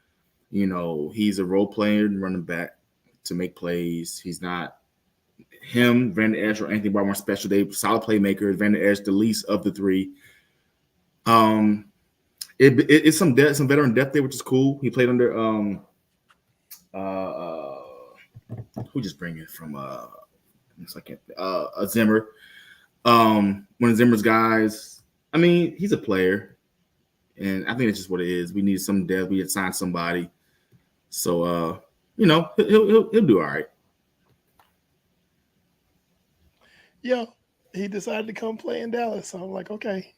You know, he's a role player and running back to make plays. He's not him, Vander Esch, or Anthony Barr more special. They solid playmakers. Vander Esch, the least of the three. It's some veteran depth there, which is cool. He played under who just bring it from it's like Zimmer. One of Zimmer's guys. I mean, he's a player, and I think that's just what it is. We need some depth. We had signed somebody, so you know, he'll do all right. Yeah, he decided to come play in Dallas. So I'm like, okay,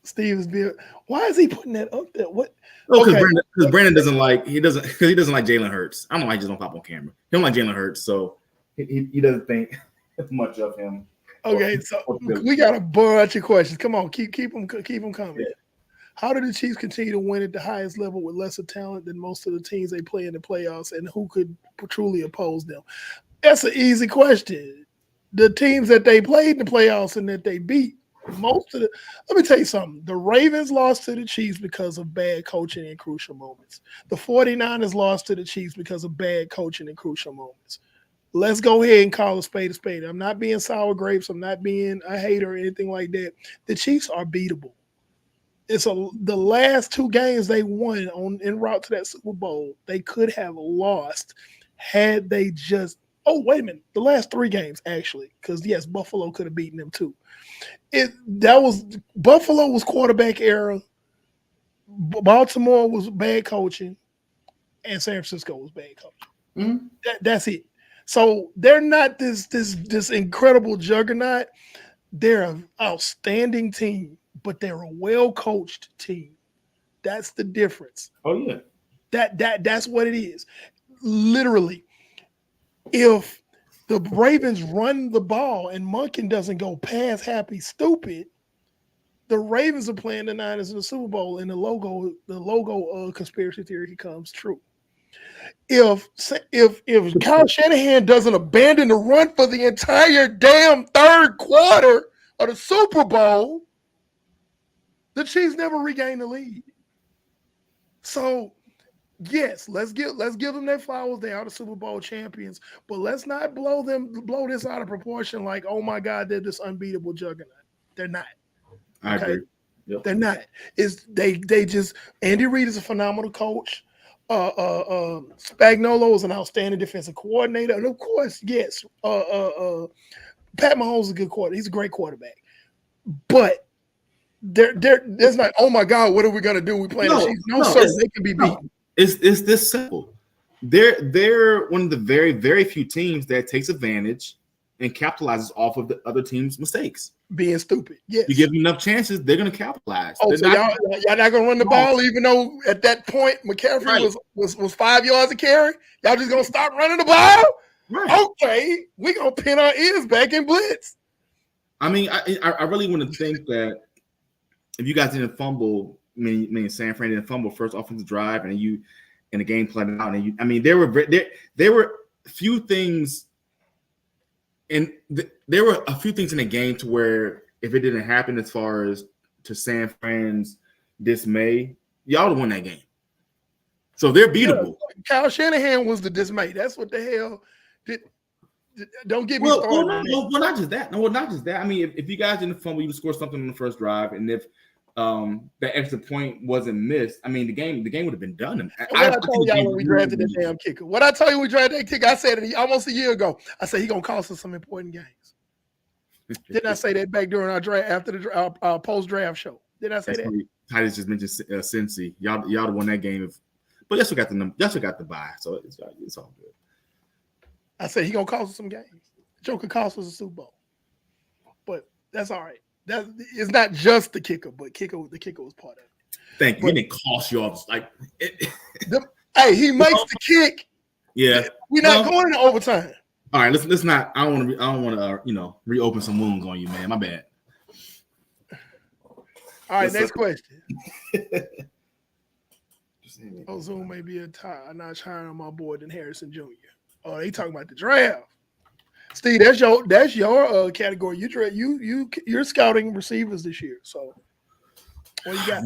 Steve is being. Why is he putting that up there? What? Oh, because Brandon doesn't like Jalen Hurts. I don't like just don't pop on camera. He don't like Jalen Hurts, so he doesn't think much of him. Okay, so we got a bunch of questions. Come on, keep them coming. Yeah. How do the Chiefs continue to win at the highest level with lesser talent than most of the teams they play in the playoffs, and who could truly oppose them? That's an easy question. The teams that they played in the playoffs and that they beat, let me tell you something. The Ravens lost to the Chiefs because of bad coaching in crucial moments. The 49ers lost to the Chiefs because of bad coaching in crucial moments. Let's go ahead and call a spade a spade. I'm not being sour grapes. I'm not being a hater or anything like that. The Chiefs are beatable. The last two games they won en route to that Super Bowl, they could have lost had they just – oh, wait a minute. The last three games, actually, because, yes, Buffalo could have beaten them too. Buffalo was quarterback era. Baltimore was bad coaching, and San Francisco was bad coaching. Mm-hmm. That's it. So they're not this incredible juggernaut. They're an outstanding team, but they're a well-coached team. That's the difference. Oh yeah, that's what it is. Literally, if the Ravens run the ball and Monken doesn't go pass happy stupid, the Ravens are playing the Niners in the Super Bowl, and the logo conspiracy theory comes true. If Kyle Shanahan doesn't abandon the run for the entire damn third quarter of the Super Bowl, the Chiefs never regain the lead. So, yes, let's give them their flowers. They are the Super Bowl champions, but let's not blow this out of proportion. Like, oh my God, they're this unbeatable juggernaut. They're not. I agree. Yep. They're not. They just Andy Reid is a phenomenal coach. Spagnuolo is an outstanding defensive coordinator, and of course, yes, Pat Mahomes is a good quarterback. He's a great quarterback, but there's not. Oh my God, what are we gonna do? We play the Chiefs? No, sir, they can be beaten. It's this simple. They're one of the very, very few teams that takes advantage and capitalizes off of the other team's mistakes. Being stupid. Yes. You give them enough chances, they're going to capitalize. Oh, so y'all not going to run the ball, even though at that point McCaffrey was 5 yards of carry? Y'all just going to stop running the ball? Right. Okay, we're going to pin our ears back and blitz. I mean, I really want to think that if you guys didn't fumble, San Fran didn't fumble first offensive drive, and the game played out, and there were few things. And there were a few things in the game to where if it didn't happen as far as to San Fran's dismay, y'all would have won that game. So they're beatable. Yeah, Kyle Shanahan was the dismay. That's what the hell. Don't get me started. Well, not just that. No, not just that. I mean, if you guys didn't fumble, you would score something on the first drive, and if that extra point wasn't missed, I mean, the game would have been done. I told y'all when we drafted that damn kicker. What I told you we drafted that kicker, I said it almost a year ago. I said he's gonna cost us some important games. Didn't I say that back during our draft after the post-draft show? Did I say that? Titus just mentioned Cincy. Y'all won that game, but y'all still got the bye, so it's all good. I said he's gonna cost us some games. Joker cost us a Super Bowl, but that's all right. That it's not just the kicker, but the kicker was part of it. Thank you. It didn't cost you all like. Hey, he makes the kick. Yeah, we're not going into overtime. All right, let's not. I don't want to reopen some wounds on you, man. My bad. All right, next question. Zoom may be a notch higher on my board than Harrison Jr. Oh, they talking about the draft. Steve, that's your category. You're scouting receivers this year, so What you got?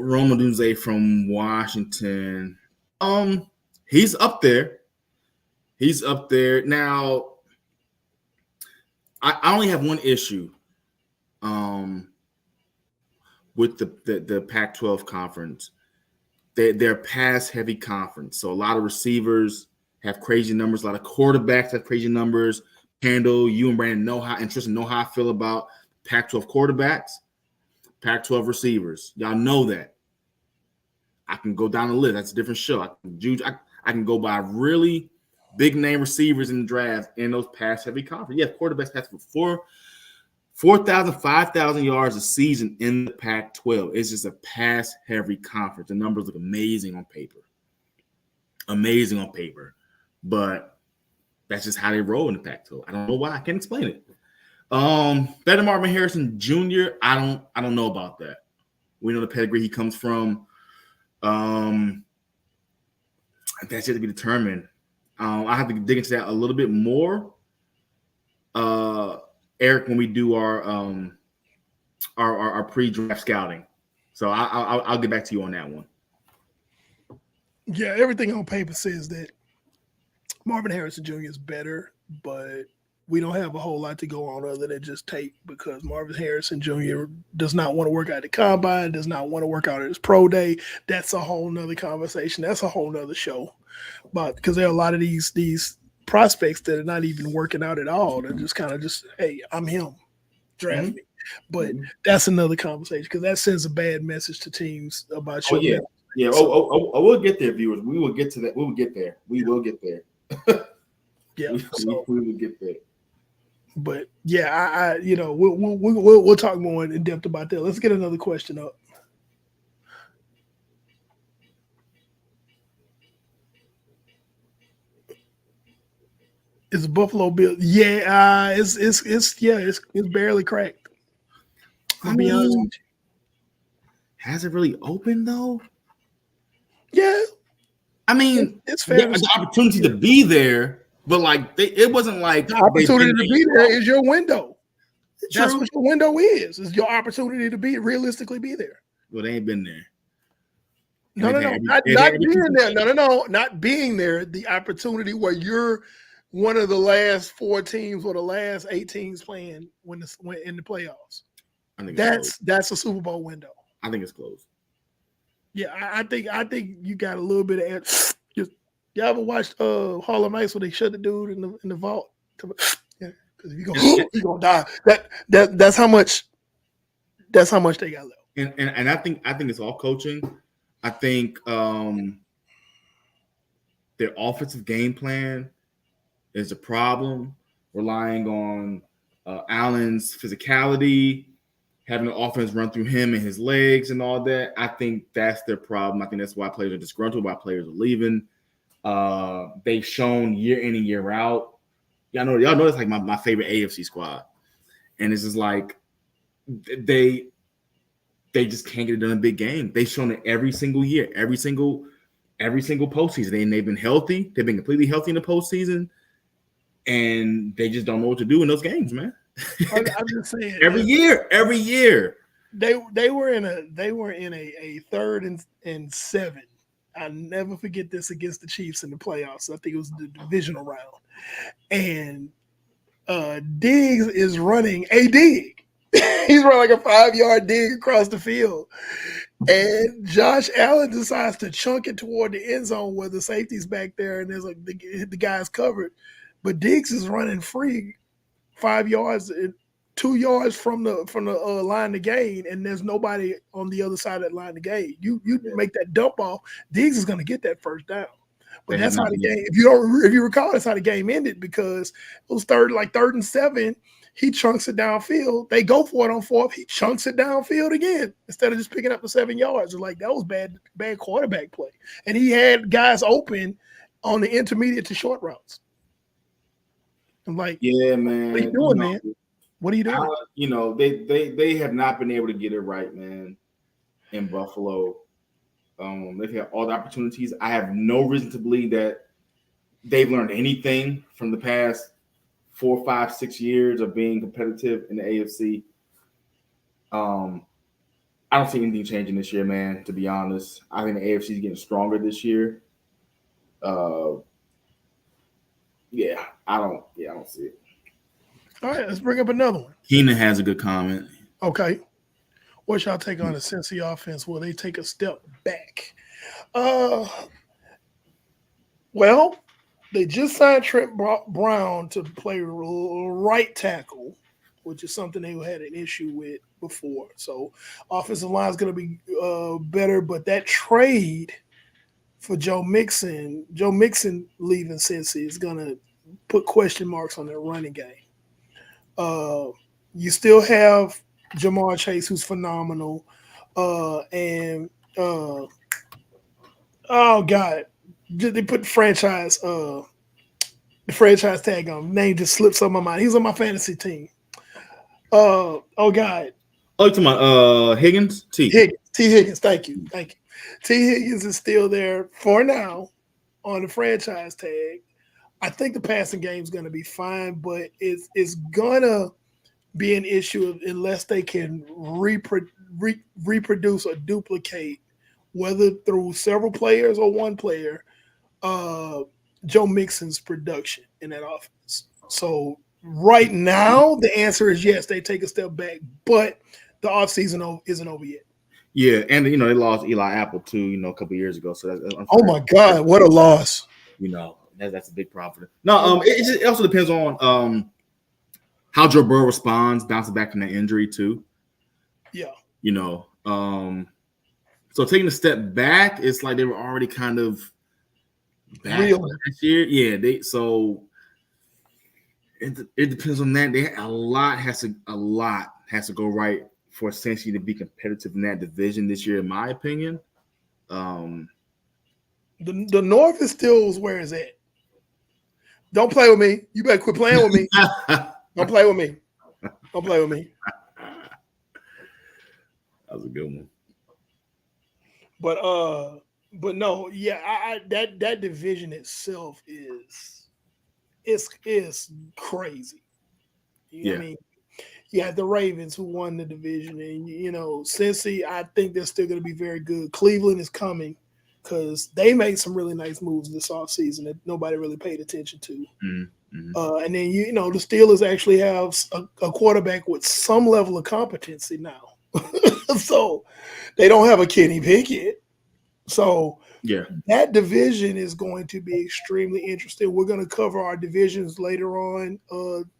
Rome Odunze from Washington. He's up there. He's up there. Now, I only have one issue with the Pac-12 conference. They're a pass-heavy conference. So a lot of receivers have crazy numbers. A lot of quarterbacks have crazy numbers. Kendall, you and Brandon know how I feel about Pac-12 quarterbacks, Pac-12 receivers. Y'all know that. I can go down the list. That's a different show. I can go by really big name receivers in the draft in those pass-heavy conferences. Yeah, quarterbacks pass for 4,000, 5,000 yards a season in the Pac-12. It's just a pass-heavy conference. The numbers look amazing on paper. But that's just how they roll in the Pac-12. I don't know why. I can't explain it. Better Marvin Harrison Jr., I don't know about that. We know the pedigree he comes from. That's yet to be determined. I have to dig into that a little bit more. Eric, when we do our pre-draft scouting. So I'll get back to you on that one. Yeah, everything on paper says that Marvin Harrison Jr. is better, but we don't have a whole lot to go on other than just tape because Marvin Harrison Jr. does not want to work out at the combine, does not want to work out at his pro day. That's a whole nother conversation. That's a whole nother show. But because there are a lot of these prospects that are not even working out at all. They're just kind of hey, I'm him. Draft me. But that's another conversation because that sends a bad message to teams about your yeah. Yeah. So, we'll get there, viewers. We will get to that. We will get there. We will get there. Yeah. We will get there. But yeah, we'll talk more in depth about that. Let's get another question up. Is Buffalo Bill? Yeah, it's barely cracked. I'll be honest with you. Has it really opened though? Yeah. I mean, it's fair. The opportunity to be there, but it wasn't like the opportunity to be there is your window. True. That's what your window is your opportunity to realistically be there. Well, they ain't been there. No, not being there. No, not being there. The opportunity where you're one of the last 4 teams or the last 8 teams playing when in the playoffs. I think that's a Super Bowl window. I think it's close. Yeah, I think you got a little bit of. You ever watched Harlem Nights where they shut the dude in the vault? Yeah, because if you're gonna die. That's how much. That's how much they got left. And I think it's all coaching. I think their offensive game plan is a problem, relying on Allen's physicality, having the offense run through him and his legs and all that. I think that's their problem. I think that's why players are disgruntled, why players are leaving. They've shown year in and year out. Y'all know that's like my favorite AFC squad. And it's just like they just can't get it done in a big game. They've shown it every single year, every single postseason. They've been healthy. They've been completely healthy in the postseason. And they just don't know what to do in those games, man. I'm just saying. every year. They were in a 3rd and 7. I'll never forget this against the Chiefs in the playoffs. I think it was the divisional round. And Diggs is running a dig. He's running like a 5-yard dig across the field. And Josh Allen decides to chunk it toward the end zone where the safety's back there and there's like the guy's covered. But Diggs is running free 5 yards, 2 yards from the line to gain, and there's nobody on the other side of that line to gain. You make that dump off, Diggs is going to get that first down. But that's how the game. If you recall, that's how the game ended because it was 3rd and 7. He chunks it downfield. They go for it on 4th. He chunks it downfield again instead of just picking up the 7 yards. It's like that was bad quarterback play, and he had guys open on the intermediate to short routes. I'm like, yeah, man. What are you doing, man? What are you doing? They have not been able to get it right, man. In Buffalo, they've had all the opportunities. I have no reason to believe that they've learned anything from the past 4, 5, 6 years of being competitive in the AFC. I don't see anything changing this year, man. To be honest, I think the AFC is getting stronger this year. Yeah, I don't see it. All right, let's bring up another one. Keenan has a good comment. Okay. What's y'all take on the Cincy offense? Will they take a step back? Well, they just signed Trent Brown to play right tackle, which is something they had an issue with before. So offensive line is going to be better, but that trade for Joe Mixon leaving Cincy is going to put question marks on their running game. You still have Jamar Chase, who's phenomenal, and oh god, they put the franchise tag on. Name just slips on my mind. He's on my fantasy team. Oh god. Oh, you talking about Higgins? T Higgins. Thank you. T Higgins is still there for now on the franchise tag. I think the passing game is going to be fine, but it's gonna be an issue unless they can reproduce or duplicate, whether through several players or one player, Joe Mixon's production in that offense. So right now, the answer is yes, they take a step back, but the offseason isn't over yet. Yeah, and they lost Eli Apple too, a couple years ago. So that's oh my god, what a loss! That's a big problem. No, it also depends on how Joe Burrow responds, bouncing back from that injury too. Yeah. So taking a step back, it's like they were already kind of back last year. Yeah, it depends on that. A lot has to go right for Cincy to be competitive in that division this year, in my opinion. The North is still where it's at. Don't play with me. You better quit playing with me. Don't play with me. Don't play with me. That was a good one. But no, yeah, that division itself is crazy. I mean, you had the Ravens who won the division, and Cincy, I think they're still going to be very good. Cleveland is coming because they made some really nice moves this offseason that nobody really paid attention to. Mm-hmm. And then the Steelers actually have a quarterback with some level of competency now. So they don't have a Kenny Pickett. So that division is going to be extremely interesting. We're going to cover our divisions later on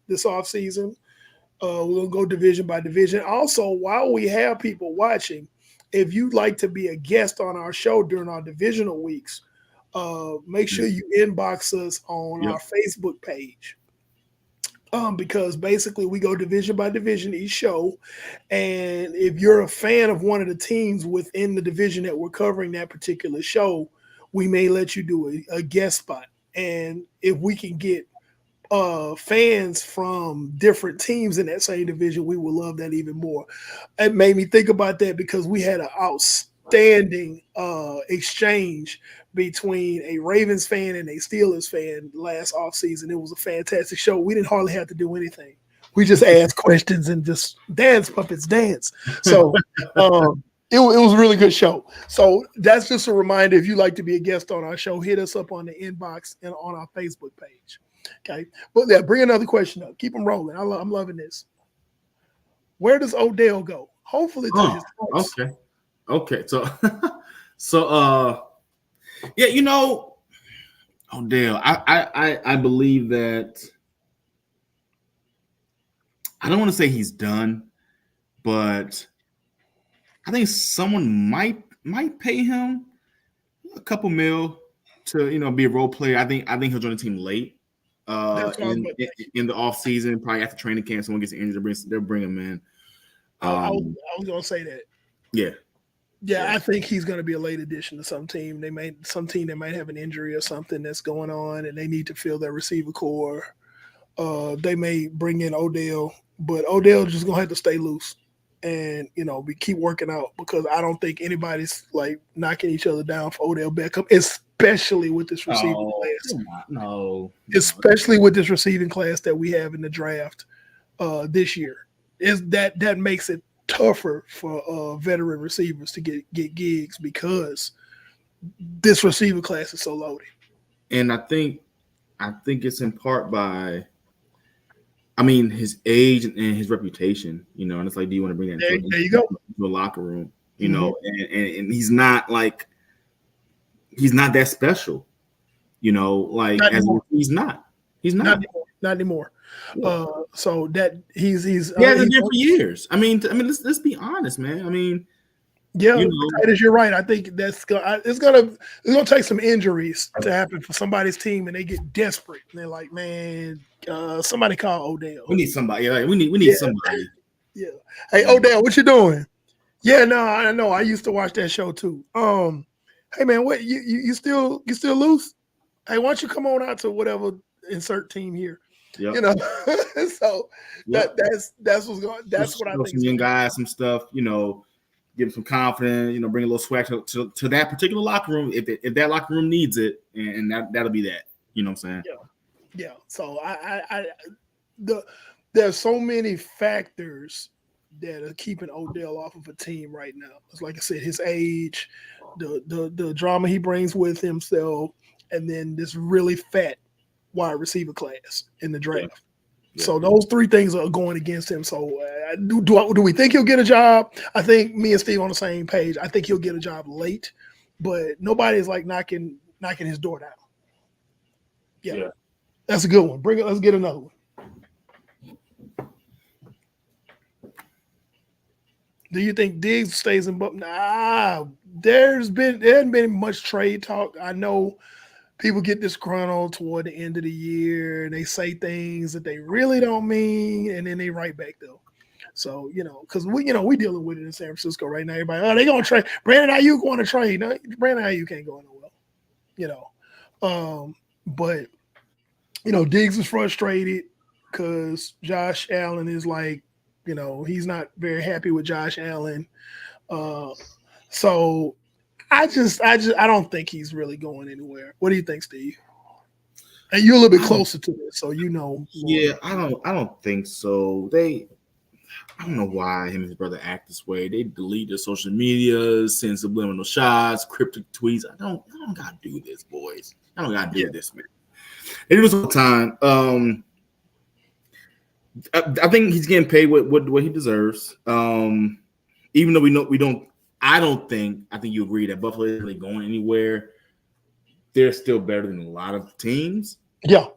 this offseason. We're going to go division by division. Also, while we have people watching, if you'd like to be a guest on our show during our divisional weeks, make sure you inbox us on our Facebook page. Because basically we go division by division each show. And if you're a fan of one of the teams within the division that we're covering that particular show, we may let you do a guest spot. And if we can get fans from different teams in that same division, we will love that even more. It made me think about that because we had an outstanding exchange between a Ravens fan and a Steelers fan last offseason. It was a fantastic show. We didn't hardly have to do anything. We just asked questions and just puppets dance. So it was a really good show. So that's just a reminder. If you'd like to be a guest on our show, hit us up on the inbox and on our Facebook page. Okay. But yeah, bring another question up. Keep them rolling. I'm loving this. Where does Odell go? Hopefully to his house. Okay. Odell, I believe that I don't want to say he's done, but I think someone might pay him a couple mil to be a role player. I think he'll join the team late in the off season, probably after training camp. Someone gets injured, they'll bring him in. I was gonna say that. Yeah, I think he's going to be a late addition to some team. Some team that might have an injury or something that's going on, and they need to fill their receiver core. They may bring in Odell, but Odell just going to have to stay loose and we keep working out because I don't think anybody's like knocking each other down for Odell Beckham, especially with this receiving class. Especially with this receiving class that we have in the draft this year. That makes it tougher for veteran receivers to get gigs because this receiver class is so loaded. And I think it's in part by, I mean, his age and his reputation, you know, and it's like, do you want to bring that There you go. to a locker room, you know, and he's not that special, you know, like Not anymore. he's not Not anymore. Yeah. So that he's he hasn't been for years. I mean, let's be honest, man. I mean, yeah, you know, Titus, you're right. I think it's gonna take some injuries to happen for somebody's team, and they get desperate. And they're like, man, somebody call Odell. We need somebody. Like, we need somebody. Yeah. Hey, Odell, what you doing? Yeah, no, I know. I used to watch that show too. Hey man, what you still loose? Hey, why don't you come on out to whatever insert team here? Yep. You know, so that's what's going. That's what I think. Some young guys, some stuff. You know, give them some confidence. You know, bring a little swag to that particular locker room if that locker room needs it, and that'll be that. You know what I'm saying? Yeah. So there's so many factors that are keeping Odell off of a team right now. It's like I said, his age, the drama he brings with himself, and then this really fat wide receiver class in the draft. Yeah. So those three things are going against him. So do we think he'll get a job? I think me and Steve on the same page. I think he'll get a job late, but nobody's like knocking his door down. Yeah. That's a good one. Bring it. Let's get another one. Do you think Diggs stays in Buffalo? Nah, there hasn't been much trade talk. I know people get disgruntled toward the end of the year and they say things that they really don't mean, and then they write back though. So, you know, because we dealing with it in San Francisco right now. Everybody, they gonna trade. Brandon Ayuk want to trade. No, Brandon Ayuk can't go nowhere. You know. But you know, Diggs is frustrated because Josh Allen is like, you know, he's not very happy with Josh Allen. So I don't think he's really going anywhere. What do you think, Steve? And you're a little bit closer to this, so you know. Yeah, I don't think so. I don't know why him and his brother act this way. They delete their social media, send subliminal shots, cryptic tweets. I don't gotta do this, boys. I don't gotta do this, man. They do this all the time. I think he's getting paid what he deserves. Even though we don't. I think you agree that Buffalo isn't really going anywhere. They're still better than a lot of teams. Yeah.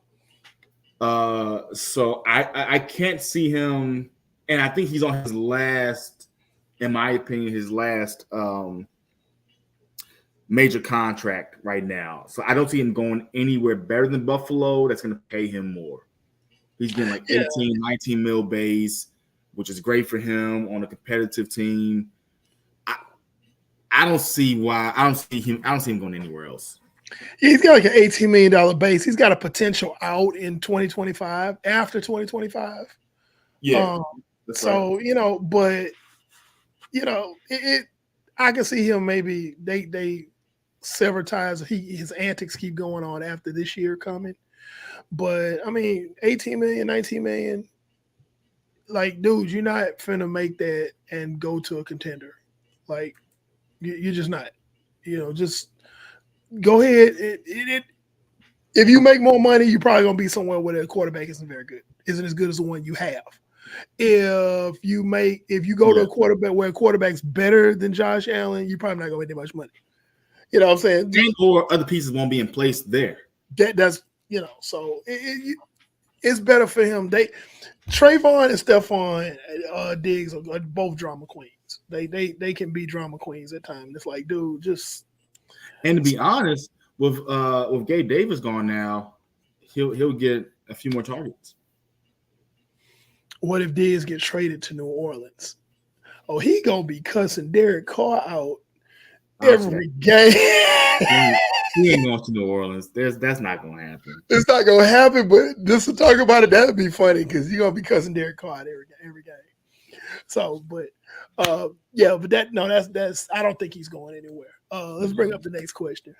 So I can't see him, and I think he's on his last, in my opinion, major contract right now. So I don't see him going anywhere better than Buffalo that's going to pay him more. He's getting like 18, 19 mil base, which is great for him on a competitive team. I don't see him going anywhere else. He's got like an $18 million base. He's got a potential out in 2025, after 2025. Yeah. So, right. You know, but you know, I can see him maybe they sever ties. His antics keep going on after this year coming. But I mean, 18 million, 19 million, like, dude, you're not finna make that and go to a contender. Like, you're just not. You know, just go ahead. If you make more money, you're probably gonna be somewhere where the quarterback isn't as good as the one you have. If you go to a quarterback where a quarterback's better than Josh Allen, you're probably not gonna make that much money. You know what I'm saying? And or other pieces won't be in place there. That's you know, so it's better for him. Trayvon and Stephon Diggs are both drama queens. They can be drama queens at times. It's like, dude, just. And to be honest, with Gabe Davis gone now, he'll get a few more targets. What if Diggs get traded to New Orleans? Oh, he gonna be cussing Derek Carr out every game. He ain't going to New Orleans. That's not gonna happen. It's not gonna happen, but just to talk about it, that'd be funny because you're gonna be cussing Derek Carr out every game. So, but that's I don't think he's going anywhere. Let's bring up the next question.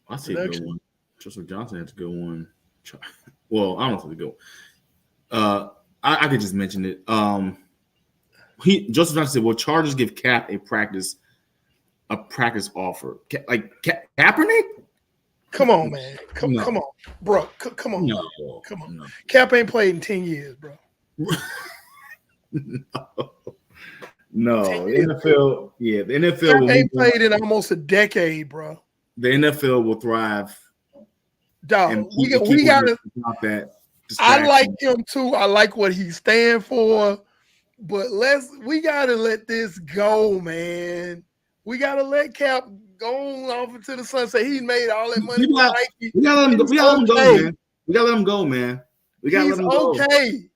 I see a good one. Tristan Johnson has a good one. Well, I don't know if it's a good one. I could just mention it. Joseph Johnson said, "Will Chargers give Cap a practice offer? Kaepernick? Come on, man. Come on, bro. Come on, No, come on. no. Cap ain't played in 10 years, bro. No, the NFL. Yeah, the NFL Cap ain't played in almost a decade, bro. The NFL will thrive. Dog, we gotta. That I like him too. I like what he stand for, but we gotta let this go, man. We gotta let Cap go off into the sunset. He made all that money. We gotta let him go. We gotta let him go, man. We gotta let him go, man. We gotta let him go. Okay.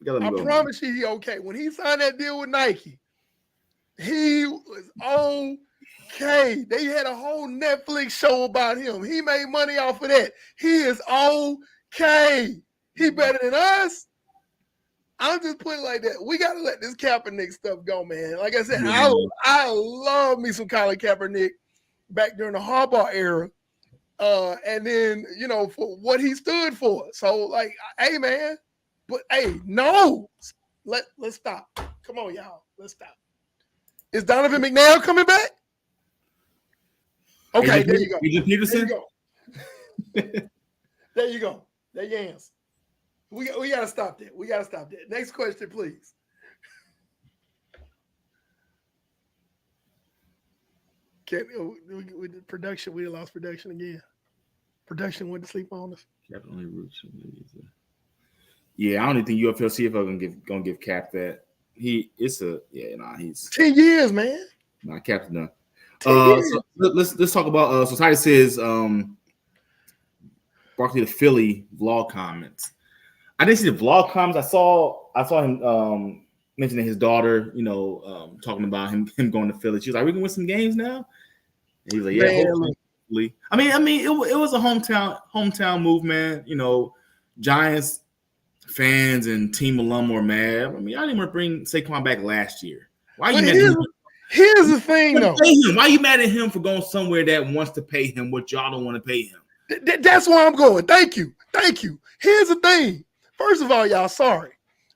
I promise you, he okay. When he signed that deal with Nike, he was okay. They had a whole Netflix show about him. He made money off of that. He is okay. He better than us. I'm just putting it like that. We got to let this Kaepernick stuff go, man. Like I said, I love me some Colin Kaepernick back during the Harbaugh era. And then, for what he stood for. So, like, hey, man. But, hey, no. Let's stop. Come on, y'all. Let's stop. Is Donovan McNabb coming back? Okay, there you go. Peterson? There you go. There you answer. We got to stop that. We got to stop that. Next question, please. With the production, we lost production again. Production went to sleep on us. Yeah, I don't even think UFLCFL gonna give Cap that. He's 10 years, man. Nah, Cap's done. So let's talk about. So Ty says, Barkley to Philly vlog comments. I didn't see the vlog comments. I saw him mentioning his daughter. Talking about him going to Philly. She was like, "We can win some games now." And he was like, "Yeah, hopefully." I mean, it was a hometown move, man. Giants fans and team alum were mad. I mean, I didn't want to bring Saquon back last year. Why are you mad at him? Here's the thing, though. Why are you mad at him for going somewhere that wants to pay him what y'all don't want to pay him? That's where I'm going. Thank you. Here's the thing. First of all, y'all sorry.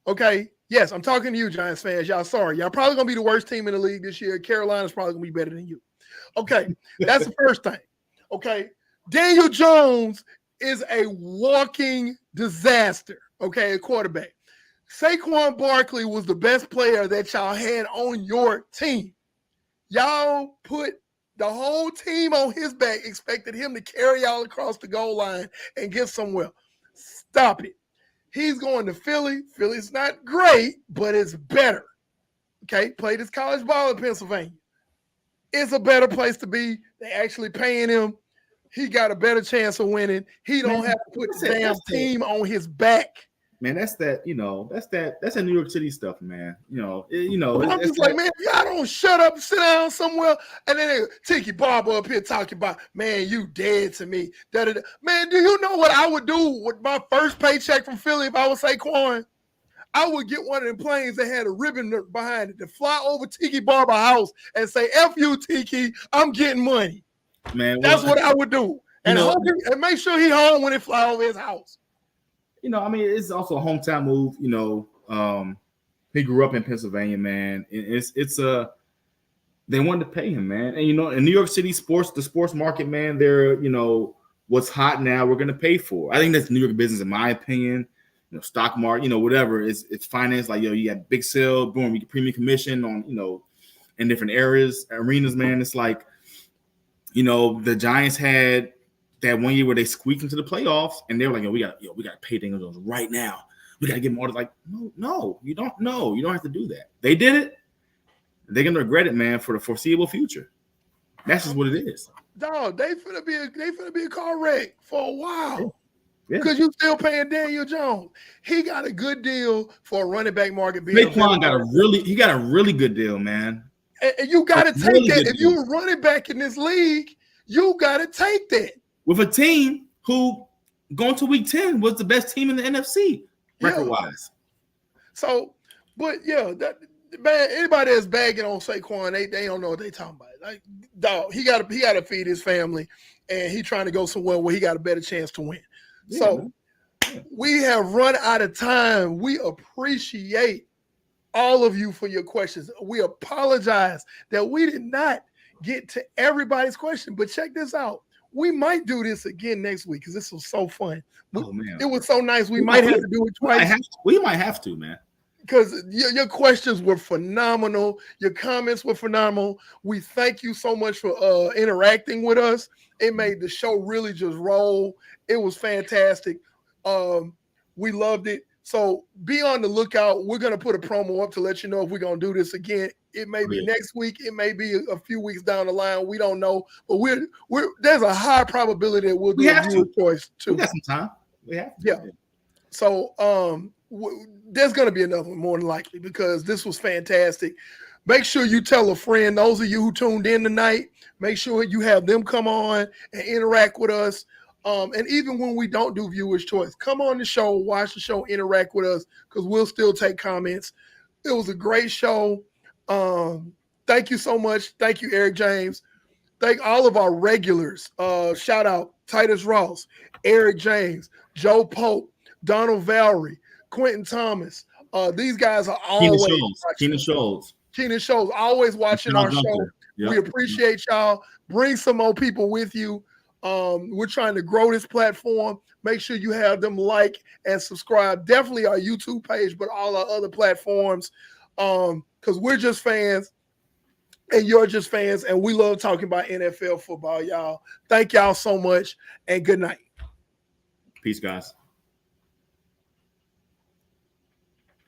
Okay? Yes, I'm talking to you, Giants fans. Y'all sorry. Y'all probably going to be the worst team in the league this year. Carolina's probably going to be better than you. Okay? That's the first thing. Okay? Daniel Jones is a walking disaster. Okay? A quarterback. Saquon Barkley was the best player that y'all had on your team. Y'all put the whole team on his back, expected him to carry y'all across the goal line and get somewhere. Stop it. He's going to Philly. Philly's not great, but it's better. Okay? Played his college ball in Pennsylvania. It's a better place to be. They actually paying him. He got a better chance of winning. He don't have to put the damn team on his back. Man, that's that New York City stuff, man. I'm just like, man, y'all don't shut up, sit down somewhere, and then Tiki Barber up here talking about, man, you dead to me. Da-da-da. Man, do you know what I would do with my first paycheck from Philly if I was Saquon? I would get one of them planes that had a ribbon behind it to fly over Tiki Barber's house and say, F you, Tiki, I'm getting money. Man, that's what I would do. And make sure he home when it fly over his house. It's also a hometown move. He grew up in Pennsylvania, man. They wanted to pay him, man. And in New York City the sports market, man, they're what's hot now, we're gonna pay for. I think that's New York business, in my opinion. Stock market, whatever. It's finance. Like, you got big sale, boom, you get premium commission on, in different arenas, man. It's like, the Giants had that one year where they squeaked into the playoffs, and they were like, we got to pay Daniel Jones right now. We got to give him orders. Like, no, you don't. No, you don't have to do that. They did it. They're gonna regret it, man, for the foreseeable future. That's just what it is. Dog, they finna be a car wreck for a while. Because you still paying Daniel Jones. He got a good deal for a running back market. Saquon got a really good deal, man. And you got to take that. If you're running back in this league, you got to take that. With a team who, going to week 10, was the best team in the NFC, record-wise. So, but yeah, man, anybody that's bagging on Saquon, they don't know what they talking about. Like, dog, he got to feed his family, and he trying to go somewhere where he got a better chance to win. Yeah, so, We have run out of time. We appreciate all of you for your questions. We apologize that we did not get to everybody's question, but check this out. We might do this again next week because this was so fun. Oh man, it was so nice. We might have to do it twice. We might have to, man. Because your questions were phenomenal. Your comments were phenomenal. We thank you so much for interacting with us. It made the show really just roll. It was fantastic. We loved it. So be on the lookout. We're going to put a promo up to let you know if we're going to do this again. It may be next week. It may be a few weeks down the line. We don't know. But there's a high probability that we'll do a viewer choice too. We got some time. We have to. Yeah. So there's going to be another one more than likely because this was fantastic. Make sure you tell a friend. Those of you who tuned in tonight, make sure you have them come on and interact with us. And even when we don't do viewers choice, come on the show, watch the show, interact with us because we'll still take comments. It was a great show. Thank you so much. Thank you, Eric James. Thank all of our regulars. Shout out Titus Ross, Eric James, Joe Pope, Donald Valerie, Quentin Thomas. These guys are always Keenan Scholes, always watching our show. Yep. We appreciate y'all. Bring some more people with you. We're trying to grow this platform. Make sure you have them like and subscribe. Definitely our YouTube page, but all our other platforms. Because we're just fans and you're just fans, and we love talking about NFL football, y'all. Thank y'all so much, and good night. Peace, guys.